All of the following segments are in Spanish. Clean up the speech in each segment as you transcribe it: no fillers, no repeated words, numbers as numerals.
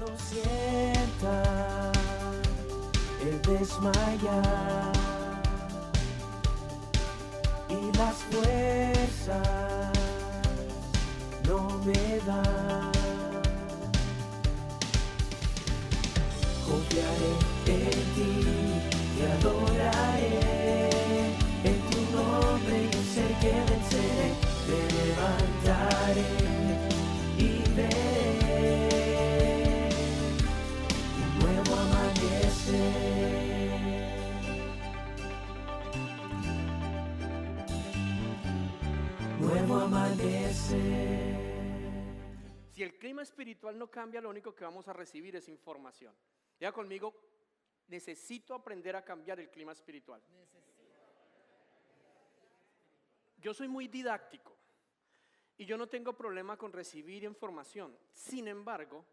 Cuando sienta el desmayar y las fuerzas no me dan, confiaré en ti, te adoraré, en tu nombre yo sé que venceré, te levantaré y veré un nuevo amanecer. Nuevo amanecer. Si el clima espiritual no cambia, lo único que vamos a recibir es información. Diga conmigo, necesito aprender a cambiar el clima espiritual. Yo soy muy didáctico y yo no tengo problema con recibir información. Sin embargo,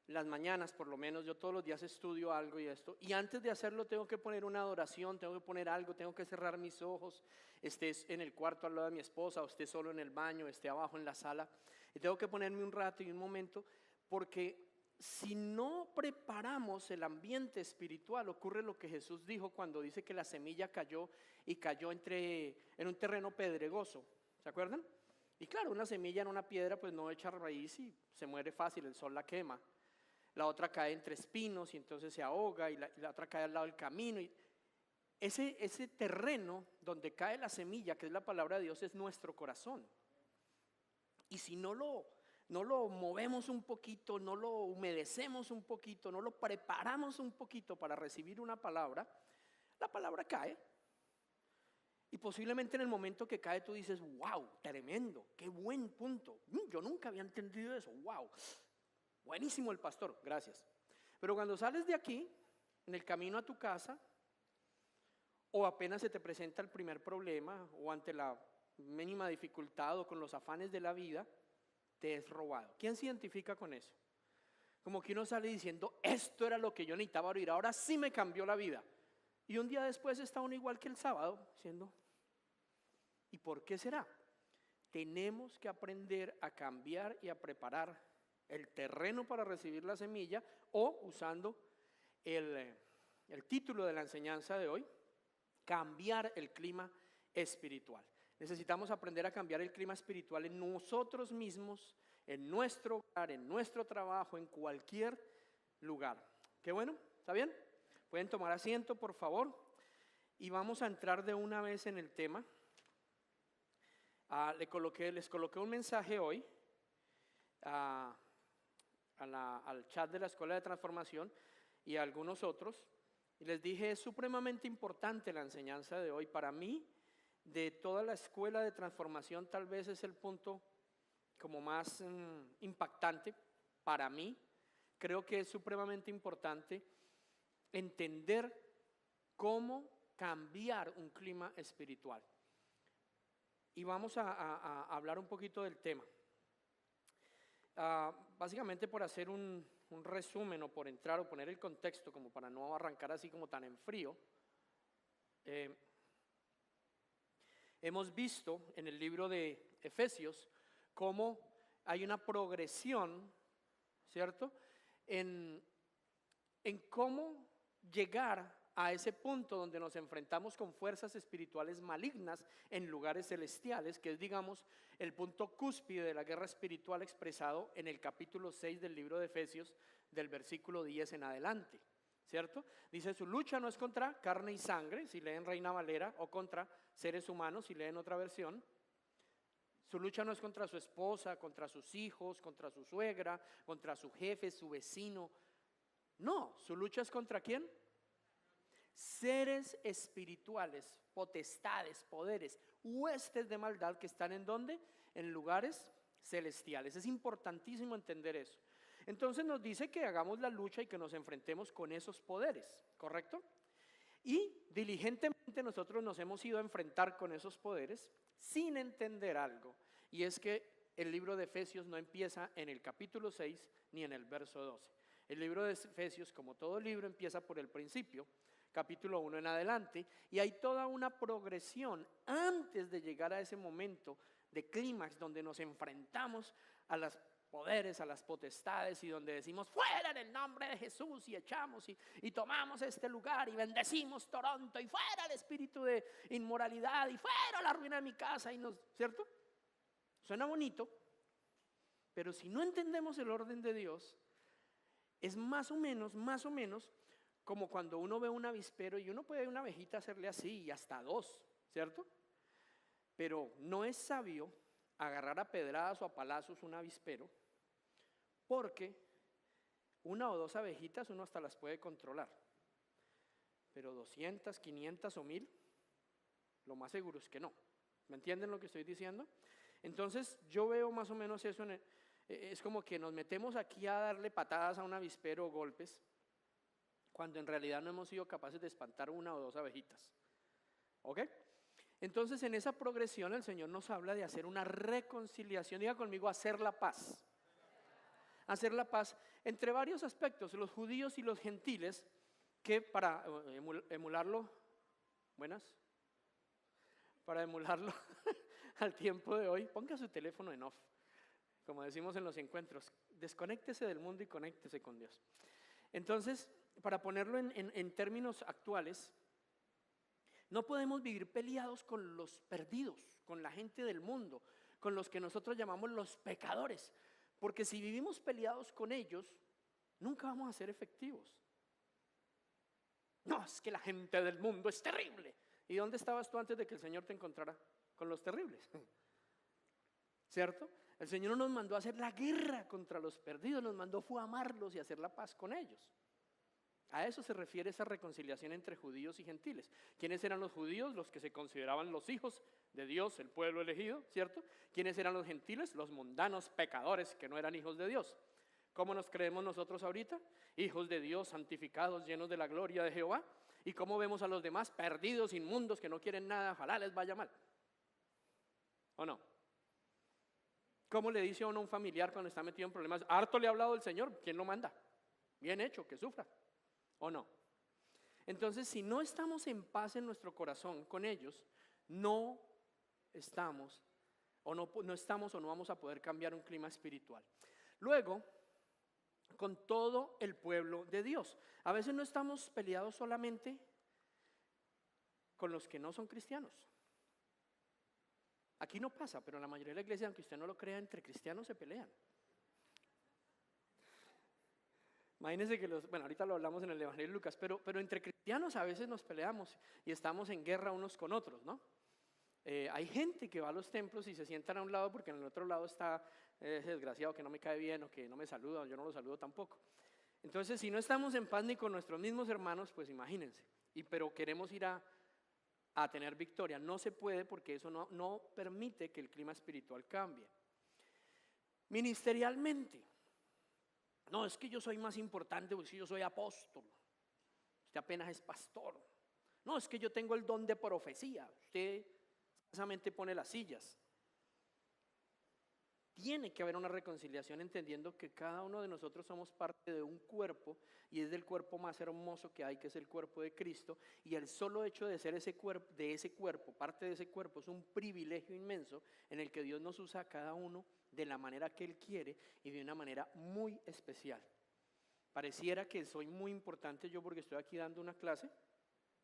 las mañanas por lo menos, yo todos los días estudio algo y esto, y antes de hacerlo tengo que poner una adoración, tengo que poner algo, tengo que cerrar mis ojos, esté en el cuarto al lado de mi esposa, o esté solo en el baño, esté abajo en la sala, y tengo que ponerme un rato y un momento, porque si no preparamos el ambiente espiritual, ocurre lo que Jesús dijo cuando dice que la semilla cayó y cayó en un terreno pedregoso, ¿se acuerdan? Y claro, una semilla en una piedra pues no echa raíz y se muere fácil, el sol la quema. La otra cae entre espinos y entonces se ahoga, y la otra cae al lado del camino. Y ese terreno donde cae la semilla, que es la palabra de Dios, es nuestro corazón. Y si no lo movemos un poquito, no lo humedecemos un poquito, no lo preparamos un poquito para recibir una palabra, la palabra cae. Y posiblemente en el momento que cae tú dices, wow, tremendo, qué buen punto. Yo nunca había entendido eso, wow. Buenísimo el pastor, gracias. Pero cuando sales de aquí, en el camino a tu casa, o apenas se te presenta el primer problema, o ante la mínima dificultad, o con los afanes de la vida, te es robado. ¿Quién se identifica con eso? Como que uno sale diciendo, esto era lo que yo necesitaba oír, ahora sí me cambió la vida. Y un día después está uno igual que el sábado, diciendo, ¿y por qué será? Tenemos que aprender a cambiar y a preparar el terreno para recibir la semilla, o usando el título de la enseñanza de hoy, cambiar el clima espiritual. Necesitamos aprender a cambiar el clima espiritual en nosotros mismos, en nuestro hogar, en nuestro trabajo, en cualquier lugar. ¿Qué bueno? ¿Está bien? Pueden tomar asiento, por favor, y vamos a entrar de una vez en el tema. Les coloqué un mensaje hoy al chat de la Escuela de Transformación y a algunos otros, y les dije, es supremamente importante la enseñanza de hoy. Para mí, de toda la Escuela de Transformación, tal vez es el punto como más impactante para mí. Creo que es supremamente importante entender cómo cambiar un clima espiritual. Y vamos a hablar un poquito del tema. Básicamente por hacer un resumen, o por entrar o poner el contexto, como para no arrancar así como tan en frío, hemos visto en el libro de Efesios cómo hay una progresión, ¿cierto? En cómo llegar a ese punto donde nos enfrentamos con fuerzas espirituales malignas en lugares celestiales, que es, digamos, el punto cúspide de la guerra espiritual expresado en el capítulo 6 del libro de Efesios, del versículo 10 en adelante, ¿cierto? Dice, su lucha no es contra carne y sangre, si leen Reina Valera, o contra seres humanos, si leen otra versión. Su lucha no es contra su esposa, contra sus hijos, contra su suegra, contra su jefe, su vecino. No, su lucha es contra ¿quién? Seres espirituales, potestades, poderes, huestes de maldad que están ¿en dónde? En lugares celestiales. Es importantísimo entender eso. Entonces nos dice que hagamos la lucha y que nos enfrentemos con esos poderes, ¿correcto? Y diligentemente nosotros nos hemos ido a enfrentar con esos poderes sin entender algo, y es que el libro de Efesios no empieza en el capítulo 6 ni en el verso 12. El libro de Efesios, como todo libro, empieza por el principio, capítulo 1 en adelante, y hay toda una progresión antes de llegar a ese momento de clímax donde nos enfrentamos a las poderes, a las potestades, y donde decimos fuera en el nombre de Jesús, y echamos y tomamos este lugar y bendecimos Toronto, y fuera el espíritu de inmoralidad, y fuera la ruina de mi casa, ¿cierto? Suena bonito, pero si no entendemos el orden de Dios, es más o menos como cuando uno ve un avispero y uno puede ver una abejita hacerle así y hasta dos, ¿cierto? Pero no es sabio agarrar a pedradas o a palazos un avispero, porque una o dos abejitas uno hasta las puede controlar, pero 200, 500 o 1000, lo más seguro es que no. ¿Me entienden lo que estoy diciendo? Entonces yo veo más o menos eso, es como que nos metemos aquí a darle patadas a un avispero o golpes, cuando en realidad no hemos sido capaces de espantar una o dos abejitas. ¿Ok? Entonces en esa progresión el Señor nos habla de hacer una reconciliación. Diga conmigo, hacer la paz. Hacer la paz entre varios aspectos, los judíos y los gentiles, que para emularlo, para emularlo al tiempo de hoy, ponga su teléfono en off, como decimos en los encuentros, desconéctese del mundo y conéctese con Dios. Entonces, para ponerlo en términos actuales, no podemos vivir peleados con los perdidos, con la gente del mundo, con los que nosotros llamamos los pecadores, porque si vivimos peleados con ellos, nunca vamos a ser efectivos. No, es que la gente del mundo es terrible. ¿Y dónde estabas tú antes de que el Señor te encontrara con los terribles? ¿Cierto? El Señor no nos mandó a hacer la guerra contra los perdidos, nos mandó fue a amarlos y hacer la paz con ellos. A eso se refiere esa reconciliación entre judíos y gentiles. ¿Quiénes eran los judíos? Los que se consideraban los hijos de Dios, el pueblo elegido, ¿cierto? ¿Quiénes eran los gentiles? Los mundanos pecadores que no eran hijos de Dios. ¿Cómo nos creemos nosotros ahorita? Hijos de Dios, santificados, llenos de la gloria de Jehová. ¿Y cómo vemos a los demás? Perdidos, inmundos, que no quieren nada, ojalá les vaya mal. ¿O no? ¿Cómo le dice a uno a un familiar cuando está metido en problemas? Harto le ha hablado el Señor, ¿quién lo manda? Bien hecho, que sufra. ¿O no? Entonces, si no estamos en paz en nuestro corazón con ellos, no estamos o no vamos a poder cambiar un clima espiritual. Luego, con todo el pueblo de Dios. A veces no estamos peleados solamente con los que no son cristianos. Aquí no pasa, pero en la mayoría de la iglesia, aunque usted no lo crea, entre cristianos se pelean. Imagínense que ahorita lo hablamos en el Evangelio de Lucas, pero entre cristianos a veces nos peleamos y estamos en guerra unos con otros, ¿no? Hay gente que va a los templos y se sientan a un lado porque en el otro lado está ese desgraciado que no me cae bien o que no me saluda o yo no lo saludo tampoco. Entonces, si no estamos en paz ni con nuestros mismos hermanos, pues imagínense, pero queremos ir a tener victoria. No se puede porque eso no permite que el clima espiritual cambie. Ministerialmente. No, es que yo soy más importante porque yo soy apóstol. Usted apenas es pastor. No, es que yo tengo el don de profecía. Usted escasamente pone las sillas. Tiene que haber una reconciliación entendiendo que cada uno de nosotros somos parte de un cuerpo y es del cuerpo más hermoso que hay, que es el cuerpo de Cristo, y el solo hecho de ser parte de ese cuerpo es un privilegio inmenso en el que Dios nos usa a cada uno de la manera que Él quiere y de una manera muy especial. Pareciera que soy muy importante yo porque estoy aquí dando una clase,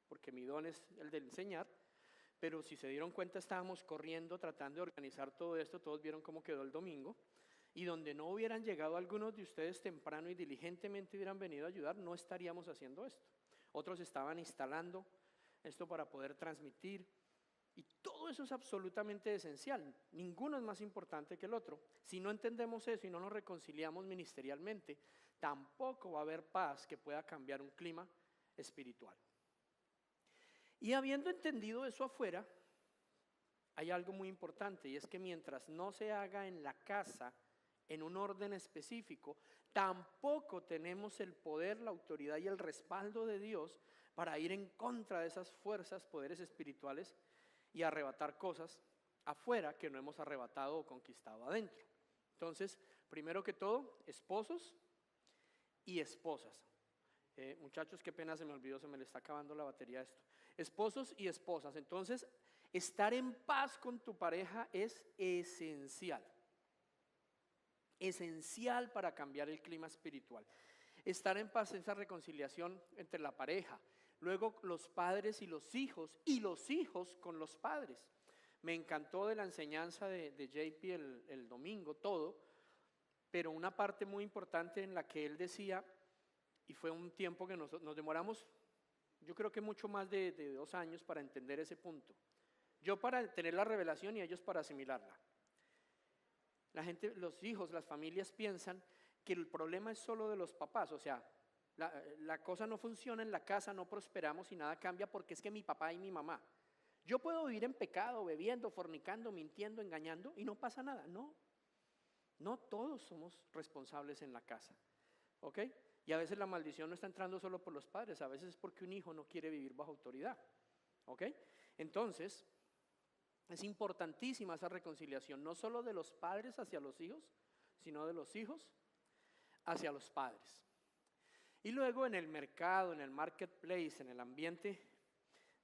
porque mi don es el de enseñar, pero si se dieron cuenta estábamos corriendo tratando de organizar todo esto, todos vieron cómo quedó el domingo, y donde no hubieran llegado algunos de ustedes temprano y diligentemente hubieran venido a ayudar, no estaríamos haciendo esto. Otros estaban instalando esto para poder transmitir, y todo eso es absolutamente esencial, ninguno es más importante que el otro. Si no entendemos eso y no nos reconciliamos ministerialmente, tampoco va a haber paz que pueda cambiar un clima espiritual. Y habiendo entendido eso afuera, hay algo muy importante, y es que mientras no se haga en la casa en un orden específico, tampoco tenemos el poder, la autoridad y el respaldo de Dios para ir en contra de esas fuerzas, poderes espirituales y arrebatar cosas afuera que no hemos arrebatado o conquistado adentro. Entonces, primero que todo, esposos y esposas. Muchachos, qué pena, se me olvidó, se me le está acabando la batería a esto. Esposos y esposas. Entonces, estar en paz con tu pareja es esencial. esencial para cambiar el clima espiritual. Estar en paz, esa reconciliación entre la pareja, luego los padres y los hijos con los padres. Me encantó de la enseñanza de JP el domingo, todo, pero una parte muy importante en la que él decía, y fue un tiempo que nos demoramos, yo creo que mucho más de 2 años para entender ese punto. Yo para tener la revelación y ellos para asimilarla. La gente, los hijos, las familias piensan que el problema es solo de los papás, o sea, la cosa no funciona en la casa, no prosperamos y nada cambia porque es que mi papá y mi mamá. Yo puedo vivir en pecado, bebiendo, fornicando, mintiendo, engañando y no pasa nada. No todos somos responsables en la casa, ¿ok? Y a veces la maldición no está entrando solo por los padres, a veces es porque un hijo no quiere vivir bajo autoridad, ¿ok? Entonces, es importantísima esa reconciliación, no solo de los padres hacia los hijos, sino de los hijos hacia los padres. Y luego en el mercado, en el marketplace, en el ambiente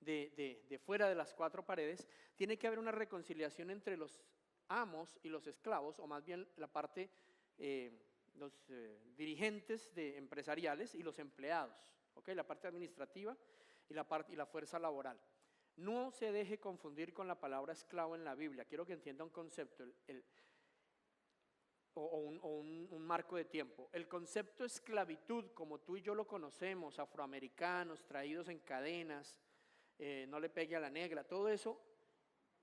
de fuera de las 4 paredes, tiene que haber una reconciliación entre los amos y los esclavos, o más bien la parte, los dirigentes empresariales y los empleados, ¿okay? La parte administrativa y la fuerza laboral. No se deje confundir con la palabra esclavo en la Biblia. Quiero que entienda un concepto un marco de tiempo. El concepto esclavitud, como tú y yo lo conocemos, afroamericanos traídos en cadenas, no le pegue a la negra, todo eso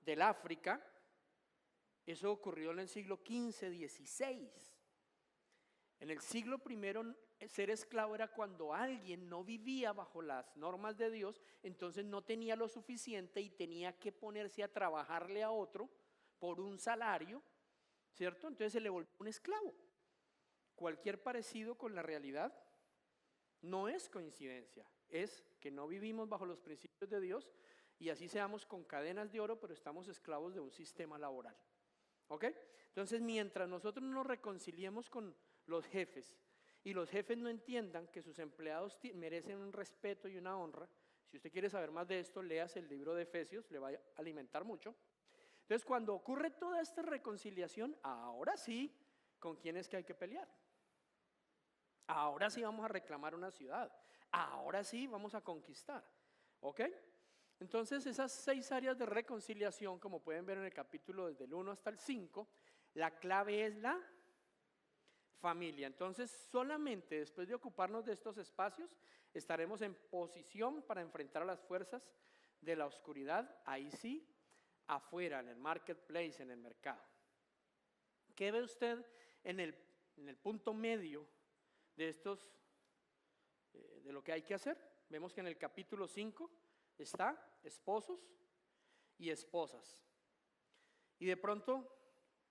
del África, eso ocurrió en el siglo XV, XVI. En el siglo I, ser esclavo era cuando alguien no vivía bajo las normas de Dios, entonces no tenía lo suficiente y tenía que ponerse a trabajarle a otro por un salario, ¿cierto? Entonces se le volvió un esclavo. Cualquier parecido con la realidad no es coincidencia, es que no vivimos bajo los principios de Dios y así seamos con cadenas de oro, pero estamos esclavos de un sistema laboral. ¿Ok? Entonces, mientras nosotros nos reconciliemos con los jefes y los jefes no entiendan que sus empleados merecen un respeto y una honra, si usted quiere saber más de esto, léase el libro de Efesios, le va a alimentar mucho. Entonces, cuando ocurre toda esta reconciliación, ahora sí, ¿con quién es que hay que pelear? Ahora sí vamos a reclamar una ciudad, ahora sí vamos a conquistar, ¿ok? Entonces, esas 6 áreas de reconciliación, como pueden ver en el capítulo desde el 1 hasta el 5, la clave es la familia. Entonces, solamente después de ocuparnos de estos espacios, estaremos en posición para enfrentar a las fuerzas de la oscuridad, ahí sí, afuera, en el marketplace, en el mercado. ¿Qué ve usted en el punto medio de de lo que hay que hacer? Vemos que en el capítulo 5 está esposos y esposas. Y de pronto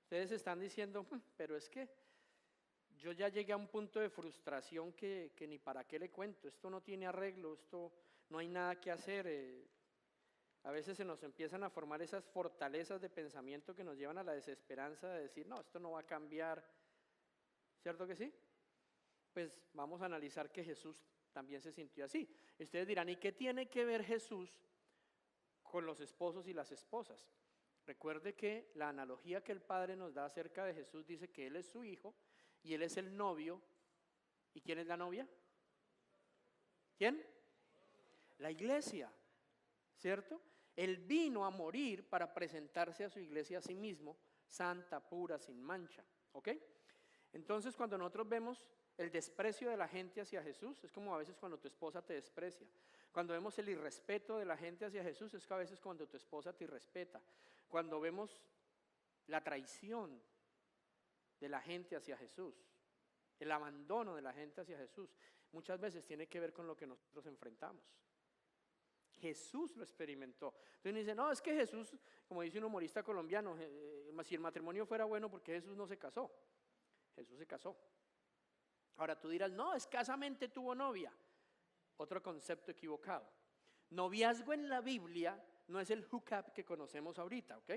ustedes están diciendo, pero es que yo ya llegué a un punto de frustración que ni para qué le cuento, esto no tiene arreglo, esto no hay nada que hacer. A veces se nos empiezan a formar esas fortalezas de pensamiento que nos llevan a la desesperanza de decir, no, esto no va a cambiar, ¿cierto que sí? Pues vamos a analizar que Jesús también se sintió así. Y ustedes dirán, ¿y qué tiene que ver Jesús con los esposos y las esposas? Recuerde que la analogía que el Padre nos da acerca de Jesús dice que Él es su hijo y Él es el novio. ¿Y quién es la novia? ¿Quién? La iglesia, ¿cierto? Él vino a morir para presentarse a su iglesia a sí mismo, santa, pura, sin mancha, ¿ok? Entonces, cuando nosotros vemos el desprecio de la gente hacia Jesús, es como a veces cuando tu esposa te desprecia. Cuando vemos el irrespeto de la gente hacia Jesús, es que a veces cuando tu esposa te irrespeta. Cuando vemos la traición de la gente hacia Jesús, el abandono de la gente hacia Jesús, muchas veces tiene que ver con lo que nosotros enfrentamos. Jesús lo experimentó. Entonces uno dice, no, es que Jesús, como dice un humorista colombiano, si el matrimonio fuera bueno, ¿por qué Jesús no se casó? Jesús se casó. Ahora tú dirás, no, escasamente tuvo novia. Otro concepto equivocado. Noviazgo en la Biblia no es el hookup que conocemos ahorita, ¿ok?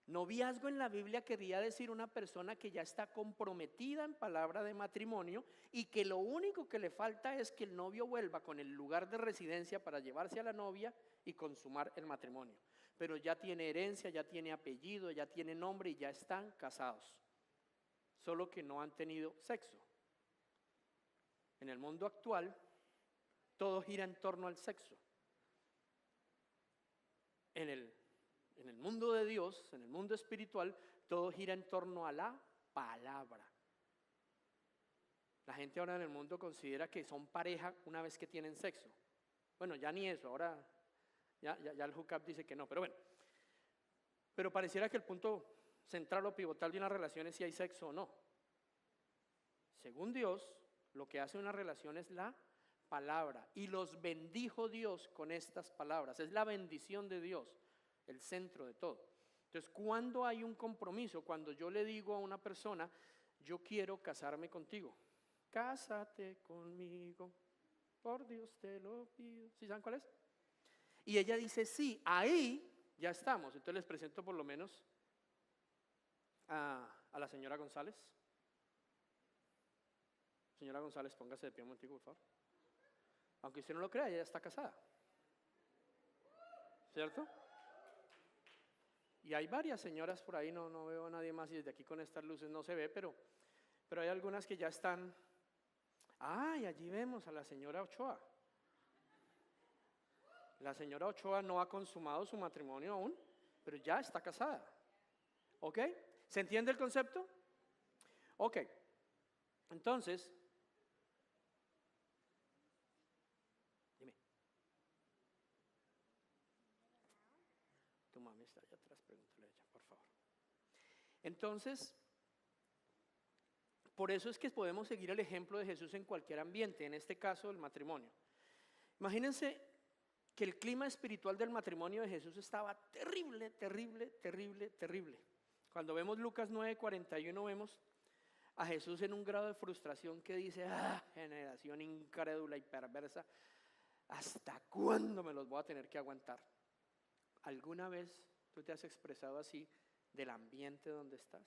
Noviazgo en la Biblia quería decir una persona que ya está comprometida en palabra de matrimonio y que lo único que le falta es que el novio vuelva con el lugar de residencia para llevarse a la novia y consumar el matrimonio. Pero ya tiene herencia, ya tiene apellido, ya tiene nombre y ya están casados. solo que no han tenido sexo. En el mundo actual, todo gira en torno al sexo. En el mundo de Dios, en el mundo espiritual, todo gira en torno a la palabra. La gente ahora en el mundo considera que son pareja una vez que tienen sexo. Bueno, ya ni eso, ahora ya el hookup dice que no, pero bueno. Pero pareciera que el punto central o pivotal de una relación es si hay sexo o no. Según Dios, lo que hace una relación es la palabra. Y los bendijo Dios con estas palabras. Es la bendición de Dios, el centro de todo. Entonces, cuando hay un compromiso, cuando yo le digo a una persona, yo quiero casarme contigo. Cásate conmigo, por Dios te lo pido. ¿Sí saben cuál es? Y ella dice sí, ahí ya estamos. Entonces les presento por lo menos a la señora González. Señora González, póngase de pie un momentico, por favor. Aunque usted no lo crea, ella ya está casada, ¿cierto? Y hay varias señoras por ahí, no veo a nadie más y desde aquí con estas luces no se ve, pero hay algunas que ya están. Y allí vemos a la señora Ochoa. La señora Ochoa no ha consumado su matrimonio aún, pero ya está casada. ¿Ok? ¿Se entiende el concepto? Ok. Entonces, dime. Tu mami está allá atrás, pregúntale a ella, por favor. Entonces, por eso es que podemos seguir el ejemplo de Jesús en cualquier ambiente, en este caso el matrimonio. Imagínense que el clima espiritual del matrimonio de Jesús estaba terrible, terrible, terrible, terrible. Cuando vemos Lucas 9:41 vemos a Jesús en un grado de frustración que dice, generación incrédula y perversa, ¿hasta cuándo me los voy a tener que aguantar? ¿Alguna vez tú te has expresado así del ambiente donde estás?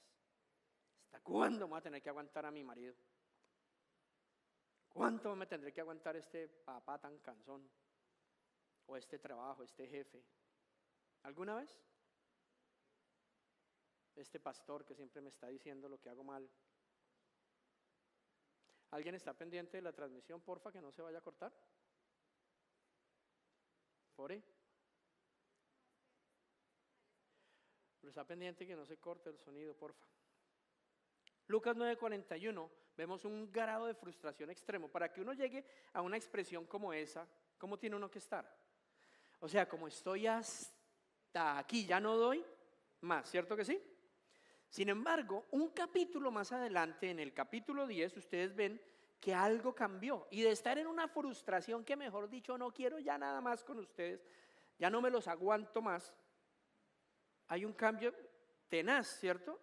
¿Hasta cuándo me voy a tener que aguantar a mi marido? ¿Cuánto me tendré que aguantar este papá tan cansón? O este trabajo, este jefe. ¿Alguna vez? Este pastor que siempre me está diciendo lo que hago mal. ¿Alguien está pendiente de la transmisión, porfa, que no se vaya a cortar? ¿Fore? Pero está pendiente que no se corte el sonido, porfa. Lucas 9:41, vemos un grado de frustración extremo. Para que uno llegue a una expresión como esa, ¿cómo tiene uno que estar? O sea, como estoy hasta aquí, ya no doy más, ¿cierto que sí? Sin embargo, un capítulo más adelante, en el capítulo 10, ustedes ven que algo cambió. Y de estar en una frustración que, mejor dicho, no quiero ya nada más con ustedes, ya no me los aguanto más, hay un cambio tenaz, ¿cierto?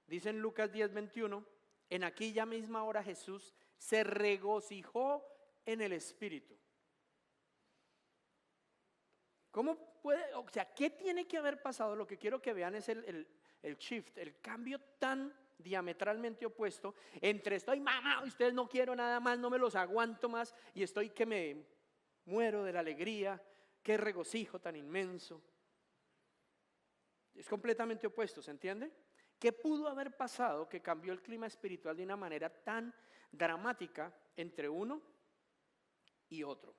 Dice en Lucas 10:21, en aquella misma hora Jesús se regocijó en el Espíritu. ¿Cómo puede? O sea, ¿qué tiene que haber pasado? Lo que quiero que vean es el shift, el cambio tan diametralmente opuesto entre estoy mamá, ustedes no quiero nada más, no me los aguanto más y estoy que me muero de la alegría, qué regocijo tan inmenso. Es completamente opuesto, ¿se entiende? ¿Qué pudo haber pasado que cambió el clima espiritual de una manera tan dramática entre uno y otro?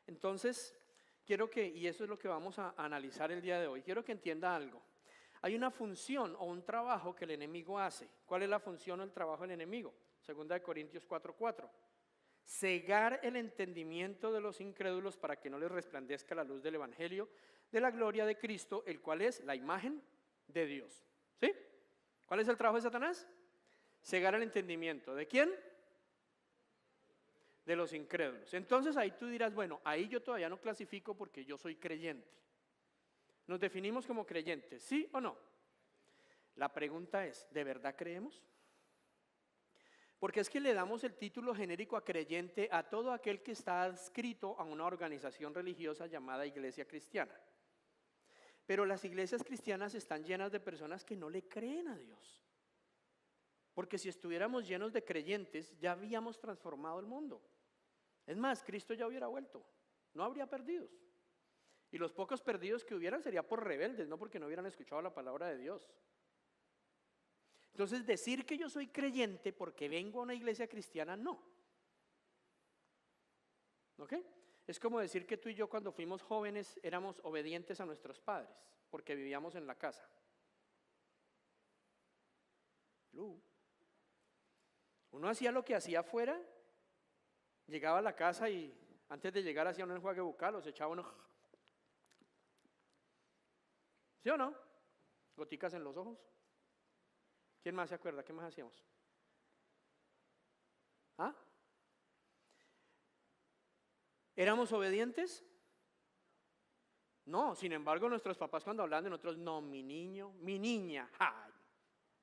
Entonces, y eso es lo que vamos a analizar el día de hoy, quiero que entienda algo. Hay una función o un trabajo que el enemigo hace. ¿Cuál es la función o el trabajo del enemigo? 2 Corintios 4:4. Cegar el entendimiento de los incrédulos para que no les resplandezca la luz del evangelio de la gloria de Cristo, el cual es la imagen de Dios. ¿Sí? ¿Cuál es el trabajo de Satanás? Cegar el entendimiento. ¿De quién? De los incrédulos. Entonces ahí tú dirás, bueno, ahí yo todavía no clasifico porque yo soy creyente. ¿Nos definimos como creyentes? ¿Sí o no? La pregunta es, ¿de verdad creemos? Porque es que le damos el título genérico a creyente a todo aquel que está adscrito a una organización religiosa llamada Iglesia Cristiana. Pero las iglesias cristianas están llenas de personas que no le creen a Dios. Porque si estuviéramos llenos de creyentes, ya habíamos transformado el mundo. Es más, Cristo ya hubiera vuelto, no habría perdidos. Y los pocos perdidos que hubieran sería por rebeldes, no porque no hubieran escuchado la palabra de Dios. Entonces, decir que yo soy creyente porque vengo a una iglesia cristiana, no. ¿Ok? Es como decir que tú y yo cuando fuimos jóvenes éramos obedientes a nuestros padres porque vivíamos en la casa. Uno hacía lo que hacía afuera, llegaba a la casa y antes de llegar hacía un enjuague bucal o se echaba uno. ¿Sí o no? Goticas en los ojos. ¿Quién más se acuerda? ¿Qué más hacíamos? ¿Ah? ¿Éramos obedientes? No, sin embargo nuestros papás cuando hablaban de nosotros, no, mi niño, mi niña, ¡ay!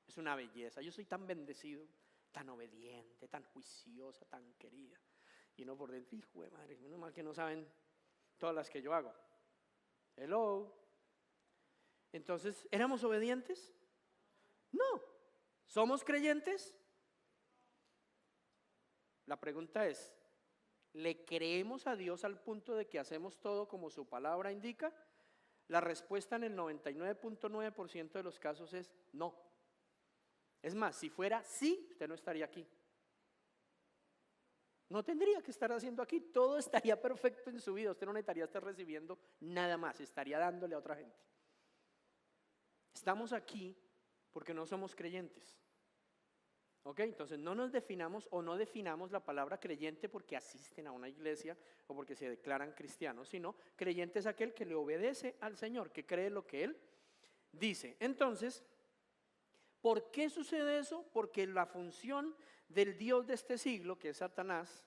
Es una belleza, yo soy tan bendecido, tan obediente, tan juiciosa, tan querida. Y uno por dentro, hijo de madre, menos mal que no saben todas las que yo hago. Hello. Entonces, ¿éramos obedientes? No. ¿Somos creyentes? La pregunta es, ¿le creemos a Dios al punto de que hacemos todo como su palabra indica? La respuesta en el 99.9% de los casos es no. Es más, si fuera sí, usted no estaría aquí. No tendría que estar haciendo aquí, todo estaría perfecto en su vida, usted no necesitaría estar recibiendo nada más, estaría dándole a otra gente. Estamos aquí porque no somos creyentes. ¿Ok? Entonces no nos definamos o no definamos la palabra creyente porque asisten a una iglesia o porque se declaran cristianos, sino creyente es aquel que le obedece al Señor, que cree lo que Él dice. Entonces, ¿por qué sucede eso? Porque la función del Dios de este siglo, que es Satanás,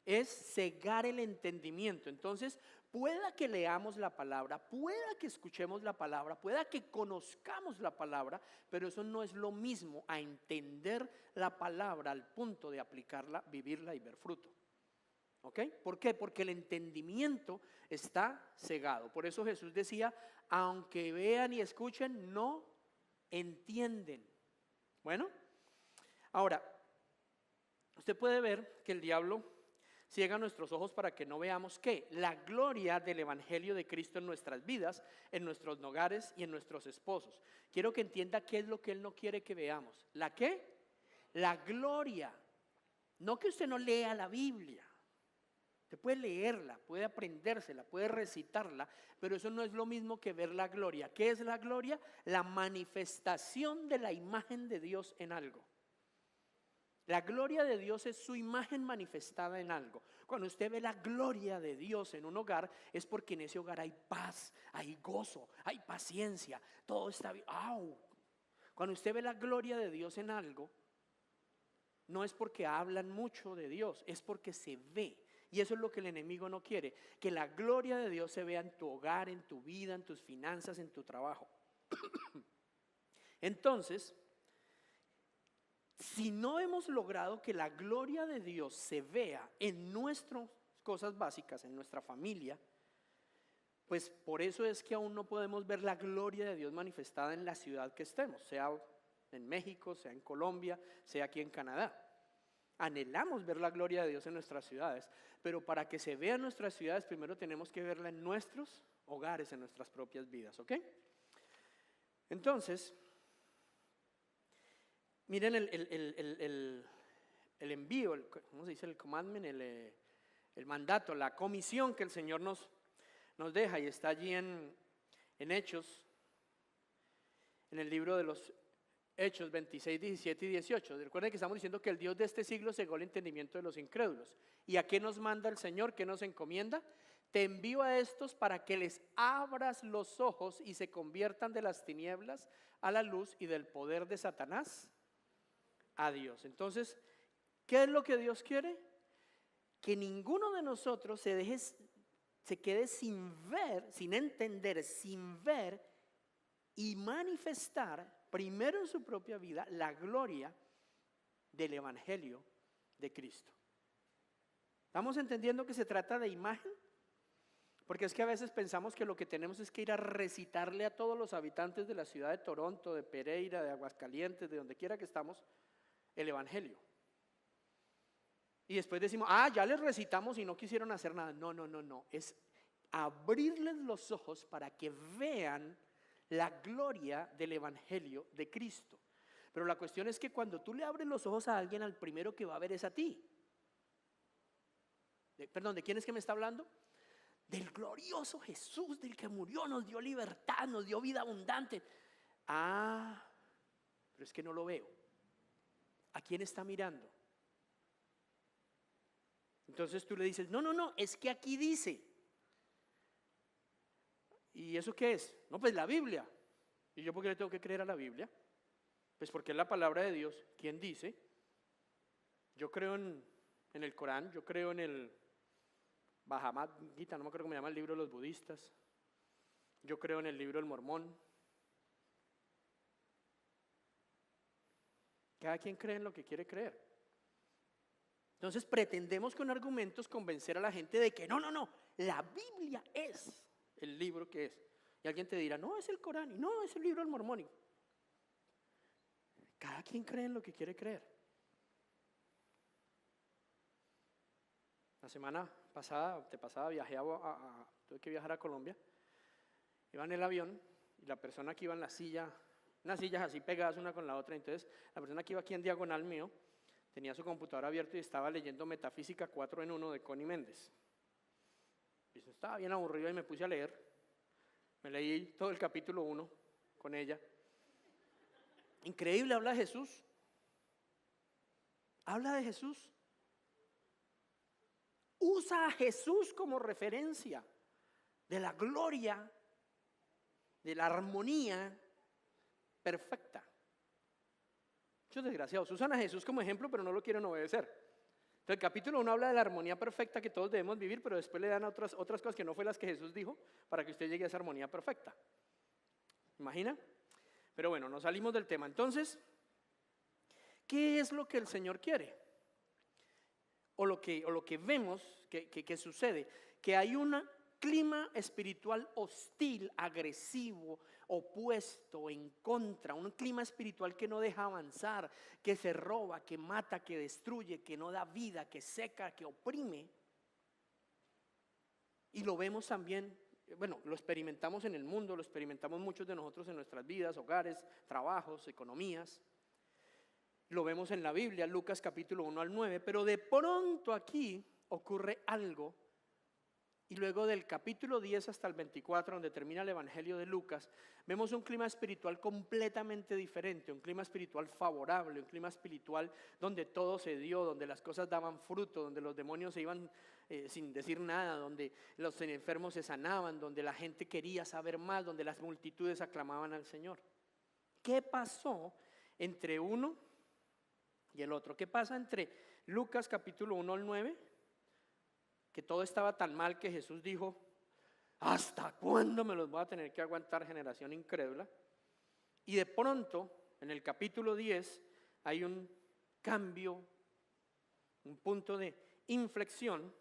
es cegar el entendimiento. Entonces, pueda que leamos la palabra, pueda que escuchemos la palabra, pueda que conozcamos la palabra, pero eso no es lo mismo a entender la palabra al punto de aplicarla, vivirla y ver fruto. ¿Ok? ¿Por qué? Porque el entendimiento está cegado. Por eso Jesús decía, aunque vean y escuchen, no entienden. Bueno, ahora, usted puede ver que el diablo ciega nuestros ojos para que no veamos ¿qué? La gloria del evangelio de Cristo en nuestras vidas, en nuestros hogares y en nuestros esposos. Quiero que entienda qué es lo que Él no quiere que veamos. ¿La qué? La gloria. No que usted no lea la Biblia. Usted puede leerla, puede aprendérsela, puede recitarla, pero eso no es lo mismo que ver la gloria. ¿Qué es la gloria? La manifestación de la imagen de Dios en algo. La gloria de Dios es su imagen manifestada en algo. Cuando usted ve la gloria de Dios en un hogar, es porque en ese hogar hay paz, hay gozo, hay paciencia, todo está bien. ¡Au! Cuando usted ve la gloria de Dios en algo, no es porque hablan mucho de Dios, es porque se ve. Y eso es lo que el enemigo no quiere, que la gloria de Dios se vea en tu hogar, en tu vida, en tus finanzas, en tu trabajo. Entonces, si no hemos logrado que la gloria de Dios se vea en nuestras cosas básicas, en nuestra familia, pues por eso es que aún no podemos ver la gloria de Dios manifestada en la ciudad que estemos, sea en México, sea en Colombia, sea aquí en Canadá. Anhelamos ver la gloria de Dios en nuestras ciudades, pero para que se vea en nuestras ciudades, primero tenemos que verla en nuestros hogares, en nuestras propias vidas, ¿ok? Entonces, miren el envío, ¿cómo se dice? El commandment, el mandato, la comisión que el Señor nos deja, y está allí en Hechos, en el libro de los Hechos 26, 17 y 18. Recuerden que estamos diciendo que el Dios de este siglo cegó el entendimiento de los incrédulos. ¿Y a qué nos manda el Señor? ¿Qué nos encomienda? Te envío a estos para que les abras los ojos y se conviertan de las tinieblas a la luz y del poder de Satanás a Dios. Entonces, ¿qué es lo que Dios quiere? Que ninguno de nosotros se quede sin ver, sin entender, sin ver y manifestar primero en su propia vida la gloria del evangelio de Cristo. ¿Estamos entendiendo que se trata de imagen? Porque es que a veces pensamos que lo que tenemos es que ir a recitarle a todos los habitantes de la ciudad de Toronto, de Pereira, de Aguascalientes, de donde quiera que estamos, el evangelio. Y después decimos, ya les recitamos y no quisieron hacer nada. No, es abrirles los ojos para que vean la gloria del evangelio de Cristo. Pero la cuestión es que cuando tú le abres los ojos a alguien, al primero que va a ver es a ti. ¿De quién es que me está hablando? Del glorioso Jesús, del que murió, nos dio libertad, nos dio vida abundante. Ah, pero es que no lo veo. ¿A quién está mirando? Entonces tú le dices, no, es que aquí dice. ¿Y eso qué es? No, pues la Biblia. ¿Y yo por qué le tengo que creer a la Biblia? Pues porque es la palabra de Dios. ¿Quién dice? Yo creo en el Corán, yo creo en el Bhagavad Gita, no me acuerdo cómo se llama el libro de los budistas. Yo creo en el libro del Mormón. Cada quien cree en lo que quiere creer. Entonces pretendemos con argumentos convencer a la gente de que no, la Biblia es el libro que es. Y alguien te dirá, no, es el Corán, y no, es el libro del Mormón. Cada quien cree en lo que quiere creer. La semana pasada, viajé tuve que viajar a Colombia. Iba en el avión y la persona que iba en la silla, unas sillas así pegadas una con la otra, entonces la persona que iba aquí en diagonal mío tenía su computador abierto y estaba leyendo Metafísica 4 en 1 de Connie Méndez. Y yo estaba bien aburrido y me puse a leer. Me leí todo el capítulo 1 con ella. Increíble, habla de Jesús. Habla de Jesús. Usa a Jesús como referencia de la gloria, de la armonía perfecta. Muchos desgraciados usan a Jesús como ejemplo, pero no lo quieren obedecer. Entonces el capítulo 1 habla de la armonía perfecta que todos debemos vivir, pero después le dan otras cosas que no fue las que Jesús dijo para que usted llegue a esa armonía perfecta. ¿Imagina? Pero bueno, nos salimos del tema. Entonces, ¿qué es lo que el Señor quiere? O lo que vemos que sucede, que hay un clima espiritual hostil, agresivo, opuesto, en contra, un clima espiritual que no deja avanzar, que se roba, que mata, que destruye, que no da vida, que seca, que oprime. Y lo vemos también, bueno, lo experimentamos en el mundo, lo experimentamos muchos de nosotros en nuestras vidas, hogares, trabajos, economías. Lo vemos en la Biblia, Lucas capítulo 1 al 9, pero de pronto aquí ocurre algo. Y luego del capítulo 10 hasta el 24, donde termina el Evangelio de Lucas, vemos un clima espiritual completamente diferente, un clima espiritual favorable, un clima espiritual donde todo se dio, donde las cosas daban fruto, donde los demonios se iban sin decir nada, donde los enfermos se sanaban, donde la gente quería saber más, donde las multitudes aclamaban al Señor. ¿Qué pasó entre uno y el otro? ¿Qué pasa entre Lucas capítulo 1 al 9? Que todo estaba tan mal que Jesús dijo, ¿hasta cuándo me los voy a tener que aguantar, generación incrédula? Y de pronto, en el capítulo 10, hay un cambio, un punto de inflexión,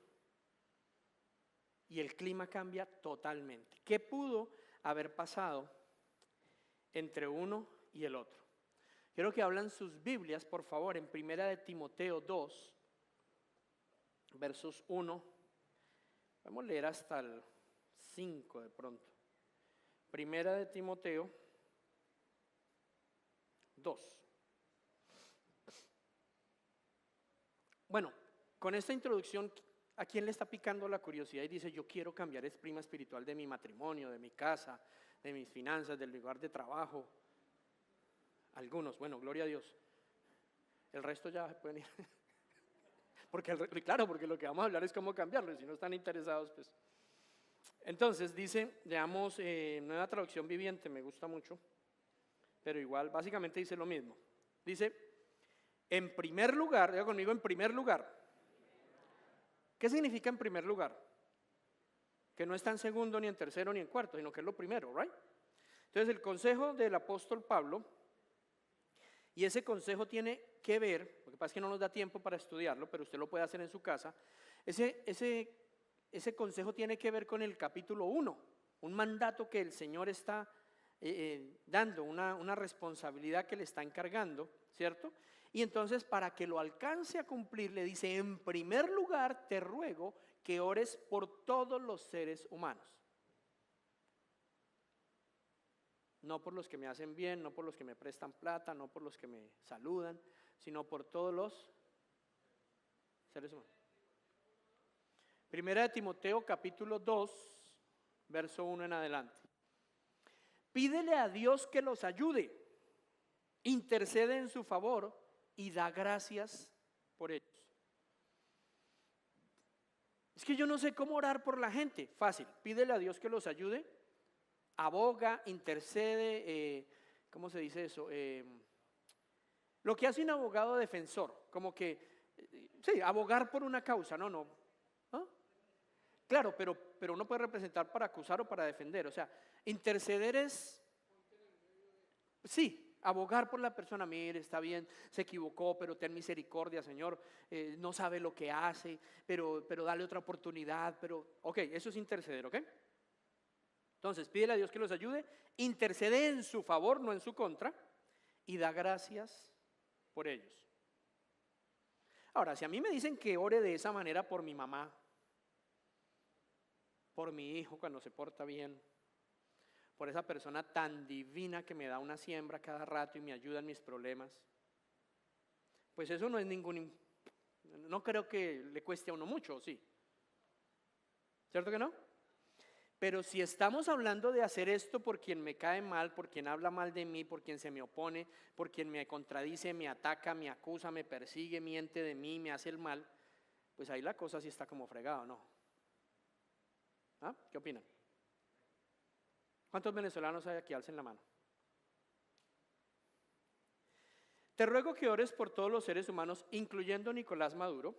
y el clima cambia totalmente. ¿Qué pudo haber pasado entre uno y el otro? Quiero que hablan sus Biblias, por favor, en 1 de Timoteo 2, versos 1. Vamos a leer hasta el 5 de pronto. 1 de Timoteo 2. Bueno, con esta introducción, ¿a quién le está picando la curiosidad y dice, yo quiero cambiar el clima espiritual de mi matrimonio, de mi casa, de mis finanzas, del lugar de trabajo? Algunos, bueno, gloria a Dios. El resto ya se pueden ir. Porque lo que vamos a hablar es cómo cambiarlo, y si no están interesados, pues. Entonces dice, leamos Nueva Traducción Viviente, me gusta mucho, pero igual básicamente dice lo mismo. Dice, en primer lugar, diga conmigo, en primer lugar. ¿Qué significa en primer lugar? Que no está en segundo, ni en tercero, ni en cuarto, sino que es lo primero, ¿right? Entonces el consejo del apóstol Pablo, y ese consejo tiene que ver, lo que pasa es que no nos da tiempo para estudiarlo, pero usted lo puede hacer en su casa. Ese consejo tiene que ver con el capítulo 1, un mandato que el Señor está dando, una responsabilidad que le está encargando, ¿cierto? Y entonces para que lo alcance a cumplir le dice, en primer lugar te ruego que ores por todos los seres humanos. no por los que me hacen bien, no por los que me prestan plata, no por los que me saludan, sino por todos los seres humanos. Primera de Timoteo capítulo 2, verso 1 en adelante. Pídele a Dios que los ayude, intercede en su favor y da gracias por ellos. Es que yo no sé cómo orar por la gente. Fácil, pídele a Dios que los ayude, aboga, intercede, ¿cómo se dice eso? Lo que hace un abogado defensor, como que, sí, abogar por una causa, no. ¿Ah? Claro, pero uno puede representar para acusar o para defender. O sea, interceder es, sí, abogar por la persona. Mire, está bien, se equivocó, pero ten misericordia, Señor, no sabe lo que hace, pero dale otra oportunidad, ok, eso es interceder, ¿ok? Entonces, pídele a Dios que los ayude, intercede en su favor, no en su contra, y da gracias por ellos. Ahora, si a mí me dicen que ore de esa manera por mi mamá, por mi hijo cuando se porta bien, por esa persona tan divina que me da una siembra cada rato y me ayuda en mis problemas, pues eso no es no creo que le cueste a uno mucho, ¿sí? ¿Cierto que no? Pero si estamos hablando de hacer esto por quien me cae mal, por quien habla mal de mí, por quien se me opone, por quien me contradice, me ataca, me acusa, me persigue, miente de mí, me hace el mal, pues ahí la cosa sí está como fregada, ¿no? ¿Ah? ¿Qué opinan? ¿Cuántos venezolanos hay aquí? Alcen la mano. Te ruego que ores por todos los seres humanos, incluyendo Nicolás Maduro.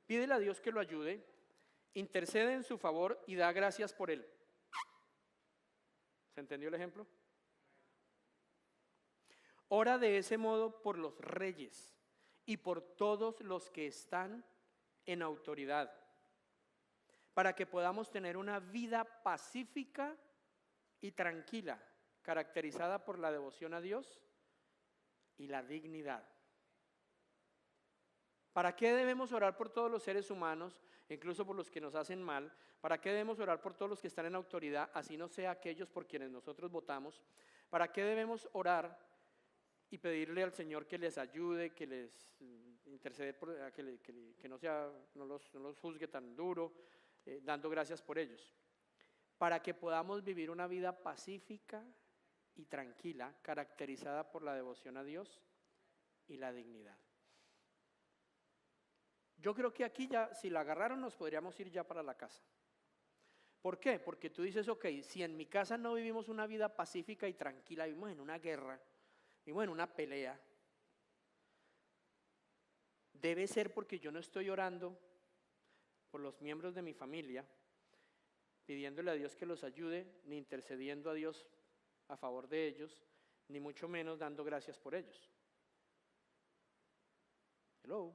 Pídele a Dios que lo ayude, intercede en su favor y da gracias por él. ¿Se entendió el ejemplo? Ora de ese modo por los reyes y por todos los que están en autoridad, para que podamos tener una vida pacífica y tranquila, caracterizada por la devoción a Dios y la dignidad. ¿Para qué debemos orar por todos los seres humanos, incluso por los que nos hacen mal? ¿Para qué debemos orar por todos los que están en autoridad, así no sea aquellos por quienes nosotros votamos? ¿Para qué debemos orar y pedirle al Señor que les ayude, que les intercede, que no los juzgue tan duro, dando gracias por ellos? Para que podamos vivir una vida pacífica y tranquila, caracterizada por la devoción a Dios y la dignidad. Yo creo que aquí ya, si la agarraron, nos podríamos ir ya para la casa. ¿Por qué? Porque tú dices, ok, si en mi casa no vivimos una vida pacífica y tranquila, vivimos en una guerra, vivimos en una pelea, debe ser porque yo no estoy orando por los miembros de mi familia, pidiéndole a Dios que los ayude, ni intercediendo a Dios a favor de ellos, ni mucho menos dando gracias por ellos. Hello.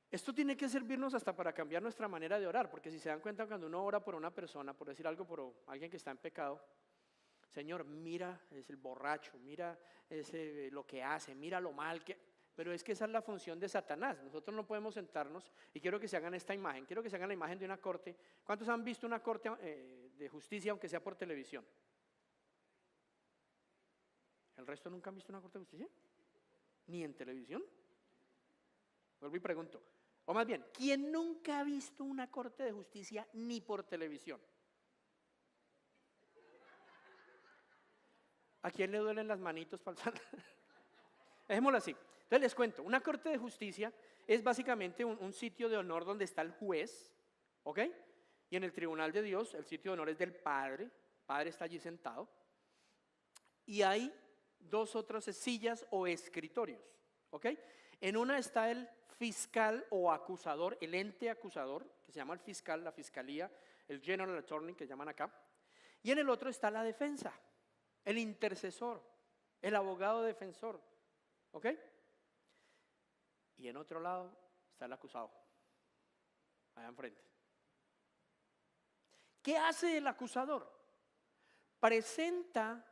Esto tiene que servirnos hasta para cambiar nuestra manera de orar, porque si se dan cuenta, cuando uno ora por una persona, por decir algo, por alguien que está en pecado, Señor, mira, es el borracho, mira lo que hace, mira lo mal que... Pero es que esa es la función de Satanás. Nosotros no podemos sentarnos, y quiero que se hagan esta imagen, quiero que se hagan la imagen de una corte. ¿Cuántos han visto una corte de justicia, aunque sea por televisión? ¿El resto nunca han visto una corte de justicia? ¿Ni en televisión? Vuelvo y pregunto, o más bien, ¿quién nunca ha visto una corte de justicia ni por televisión? ¿A quién le duelen las manitos falsas? Dejémoslo así. Entonces les cuento, una corte de justicia es básicamente un sitio de honor donde está el juez, ¿ok? Y en el tribunal de Dios, el sitio de honor es del Padre, el Padre está allí sentado, y hay dos otras sillas o escritorios, ¿ok? En una está el fiscal o acusador, el ente acusador, que se llama el fiscal, la fiscalía, el general attorney que llaman acá, y en el otro está la defensa, el intercesor, el abogado defensor, ¿ok? Y en otro lado está el acusado, allá enfrente. ¿Qué hace el acusador? Presenta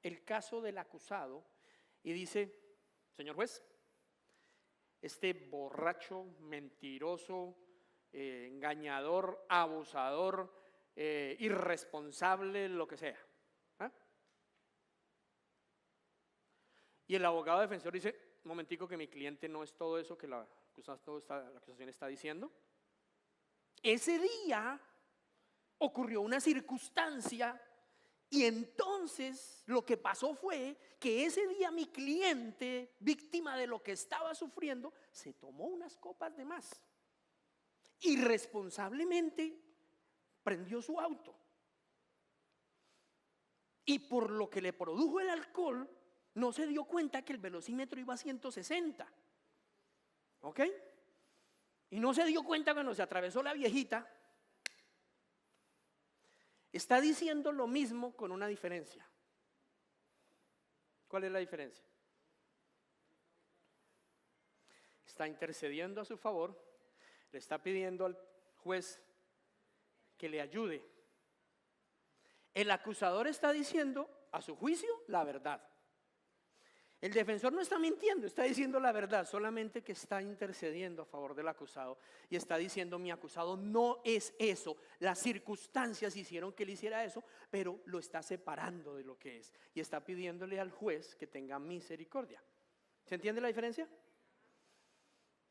el caso del acusado y dice, señor juez, este borracho, mentiroso, engañador, abusador, irresponsable, lo que sea. ¿Ah? Y el abogado defensor dice, un momentico, que mi cliente no es todo eso que la acusación está diciendo. Ese día ocurrió una circunstancia y entonces lo que pasó fue que ese día mi cliente, víctima de lo que estaba sufriendo, se tomó unas copas de más. Irresponsablemente prendió su auto. Y por lo que le produjo el alcohol, no se dio cuenta que el velocímetro iba a 160. ¿Ok? Y no se dio cuenta cuando se atravesó la viejita. Está diciendo lo mismo con una diferencia. ¿Cuál es la diferencia? Está intercediendo a su favor, le está pidiendo al juez que le ayude. El acusador está diciendo, a su juicio, la verdad. El defensor no está mintiendo, está diciendo la verdad, solamente que está intercediendo a favor del acusado y está diciendo, mi acusado no es eso, las circunstancias hicieron que él hiciera eso, pero lo está separando de lo que es y está pidiéndole al juez que tenga misericordia. ¿Se entiende la diferencia?